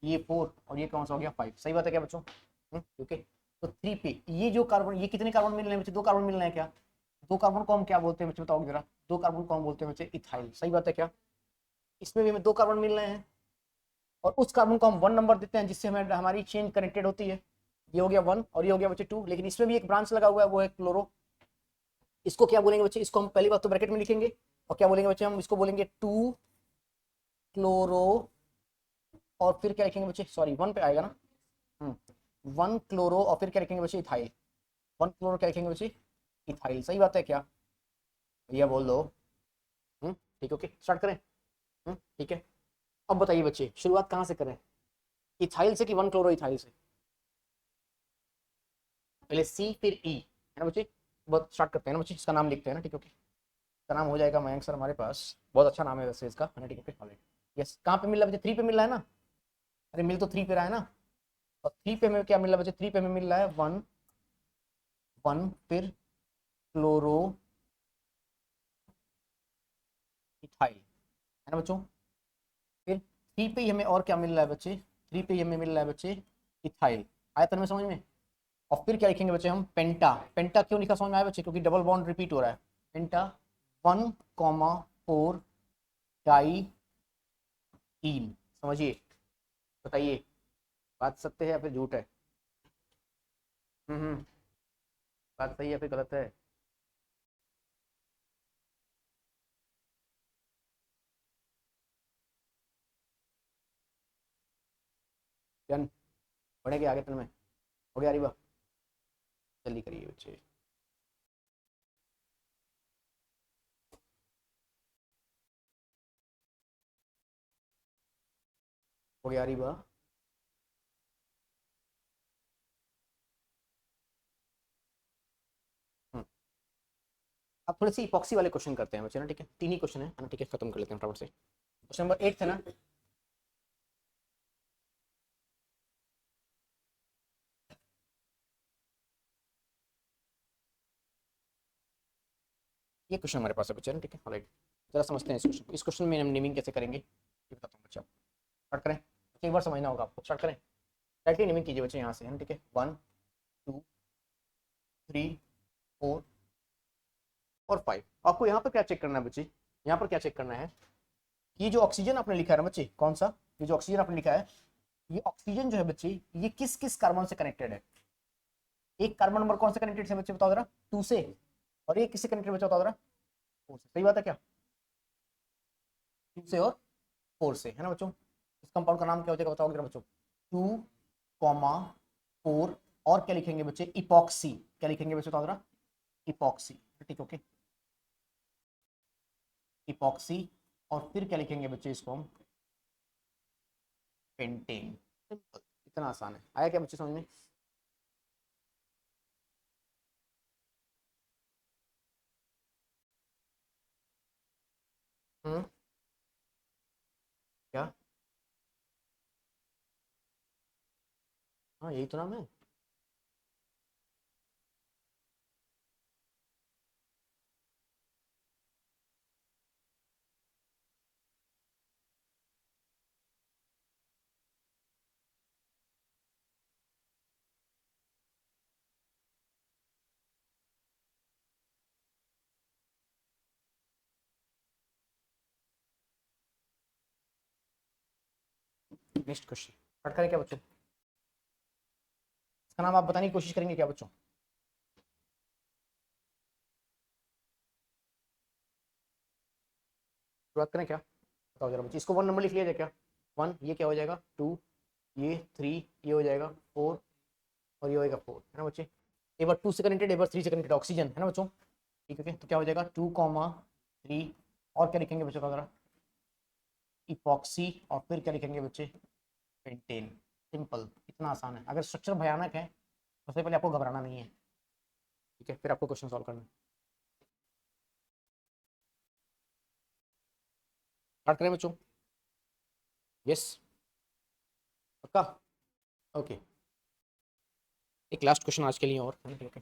ये 4 और ये कौन सा हो गया 5। सही बात है क्या बच्चों? ओके। तो 3 पे ये जो कार्बन, ये कितने कार्बन मिल रहे हैं बच्चे? 2 कार्बन मिल रहे हैं क्या? 2 कार्बन को हम क्या बोलते हैं बच्चे, बताओगे जरा? 2 कार्बन को हम बोलते हैं बच्चे इथाइल। सही बात है क्या? इसमें भी हमें 2 कार्बन मिल रहे हैं और उस कार्बन को हम 1 नंबर देते हैं जिससे हमें हमारी चेन कनेक्टेड होती है। ये हो गया 1 और ये हो गया बच्चे 2, लेकिन इसमें भी एक ब्रांच लगा हुआ है, वो है क्लोरो। इसको क्या बोलेंगे बच्चे? इसको हम पहली बात तो ब्रैकेट में लिखेंगे और क्या बोलेंगे बच्चे? हम इसको बोलेंगे 2 क्लोरो और फिर क्या लिखेंगे बच्चे? सॉरी 1 पे आएगा ना, 1 क्लोरो और फिर क्या लिखेंगे बच्चे? इथाइल। 1 क्लोरो क्या लिखेंगे बच्चे? इथाइल। सही बात है क्या भैया? बोल दो। ठीक, ओके स्टार्ट करें। ठीक है। अब बताइए बच्चे, शुरुआत कहाँ से करें? इथाइल से कि 1 क्लोरो इथाइल से? पहले सी फिर ई है ना बच्चे। बहुत स्टार्ट करते हैं ना बच्चे, इसका नाम लिखते हैं ना। ठीक है, ओके। इसका नाम हो जाएगा मयंक सर हमारे पास, बहुत अच्छा नाम है वैसे इसका, है ना। ठीक है, ओके। यस, कहाँ पे मिल रहा है बच्चे? 3 पे मिल रहा है ना। अरे मिल तो 3 पे रहा है ना। और 3 पे में क्या मिल रहा है बच्चे? 3 पे में मिल रहा है 1 1 फिर क्लोरो इथाइल, है ना बच्चों। फिर 3 पे ही हमें और क्या मिल रहा है बच्चे? 3 पे ही हमें मिल रहा है बच्चे इथाइल। आया तन में समझ में? और फिर क्या लिखेंगे बच्चे हम? पेंटा। पेंटा क्यों लिखा समझ में आया बच्चे? क्योंकि डबल बॉन्ड रिपीट हो रहा है। पेंटा 1,4 डाई ईन। समझिए, बताइए बात सत्य है या फिर झूठ है? हम्म, बात सही है फिर गलत है? जन बढ़ेगा आगे तन में। हो गया अरीबा? जल्दी करिए बच्चे। हो गया अरीबा? हम्म। अब थोड़ी सी इपॉक्सी वाले क्वेश्चन करते हैं बच्चे ना। ठीक है, 3 ही क्वेश्चन है ना। ठीक है, खत्म कर लेते हैं फटाफट से। क्वेश्चन नंबर 8 है ना। ये क्वेश्चन हमारे पास है बच्चे ना। ठीक है, ऑलराइट। जरा समझते हैं इस क्वेश्चन को। इस क्वेश्चन में हम नेमिंग कैसे करेंगे ये बताता हूँ बच्चे आपको। स्टार्ट करें? एक बार समझना होगा आपको। स्टार्ट करें? डायरेक्टली नेमिंग कीजिए बच्चे यहाँ से, है ना। ठीक है, 1 2 3 4 और 5। आपको यहाँ पर क्या चेक करना है बच्चे? यहाँ पर क्या चेक करना है? ये जो ऑक्सीजन आपने लिखा है ना बच्चे, कौन सा? ये जो ऑक्सीजन आपने लिखा है, ये ऑक्सीजन जो है बच्चे, ये किस किस कार्बन से कनेक्टेड है? एक कार्बन नंबर कौन से कनेक्टेड से बच्चे, बताओ जरा? 2 से। और ये किससे कनेक्टेड बच्चे, बताओ जरा? 4 से। सही बात है क्या? 2 से और 4 से, है ना बच्चों। इस कंपाउंड का नाम क्या हो जाएगा, बताओ जरा बच्चों? 2,4 और क्या लिखेंगे बच्चे? इपॉक्सी। क्या लिखेंगे बच्चे, बताओ जरा? इपॉक्सी। ठीक, ओके। इपॉक्सी और फिर क्या लिखेंगे बच्चे इसको हम? पेंटेन। सिंपल, इतना आसान है। आया क्या बच्चे समझ में? हम्म, क्या? हाँ यही तो नाम है। नेक्स्ट क्वेश्चन स्टार्ट करें क्या बच्चों? इसका नाम आप बताने की कोशिश करेंगे क्या बच्चों? शुरुआत करें क्या? बताओ जरा बच्चे। इसको 1 नंबर लिख लिया जाए क्या? 1, ये क्या हो जाएगा? 2, ये 3, ये हो जाएगा 4 और ये होएगा 4, है ना बच्चे। एक बार 2 से कनेक्टेड, एक बार 3 से कनेक्टेड ऑक्सीजन, है ना बच्चों। ठीक है, तो क्या हो जाएगा? 2,3 और क्या लिखेंगे बच्चों का जरा? इपॉक्सी और फिर क्या लिखेंगे बच्चे? पेंटेन। सिंपल, इतना आसान है। अगर स्ट्रक्चर भयानक है, सबसे पहले आपको घबराना नहीं है। ठीक है, फिर आपको क्वेश्चन सॉल्व करना है। स्टार्ट करें बच्चों? यस, पक्का? ओके। एक लास्ट क्वेश्चन आज के लिए और, है ना। ओके।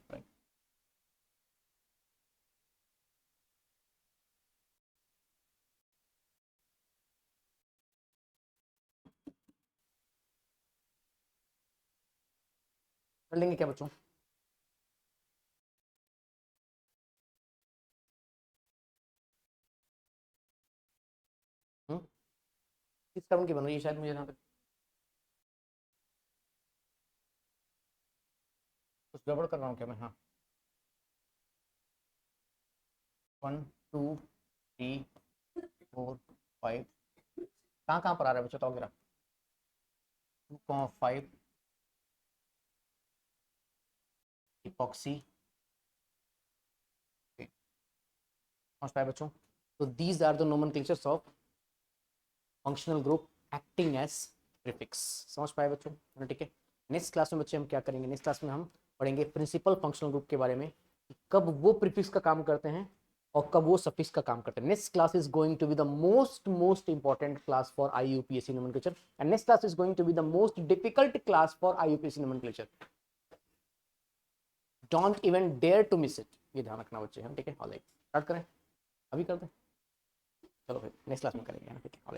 कर लेंगे क्या बच्चों? किस टर्म की बन रही है शायद मुझे यहाँ पे कुछ गड़बड़ कर रहा हूँ क्या मैं? हाँ, 1 2 3 4 5 कहाँ कहाँ पर आ रहा है बच्चों तो वगैरह? 2,5 इपॉक्सी। समझ पाए बच्चों? तो these are the nomenclatures of functional group acting as prefix. समझ पाए बच्चों? ठीक है। नेक्स्ट क्लास में बच्चे हम क्या करेंगे? नेक्स्ट क्लास में हम पढ़ेंगे प्रिंसिपल फंक्शनल ग्रुप के बारे में, कब वो प्रीफिक्स का काम करते हैं और कब वो सफिक्स का काम करते हैं। Next class is going to be the most important class for IUPAC nomenclature and next class is going to be the most difficult class for IUPAC nomenclature. Don't even dare to miss it, ये ध्यान रखना बच्चे हम। ठीक है, alright, start करें? अभी कर दें? चलो फिर नेक्स्ट क्लास में करेंगे, ठीक है, ऑलराइट।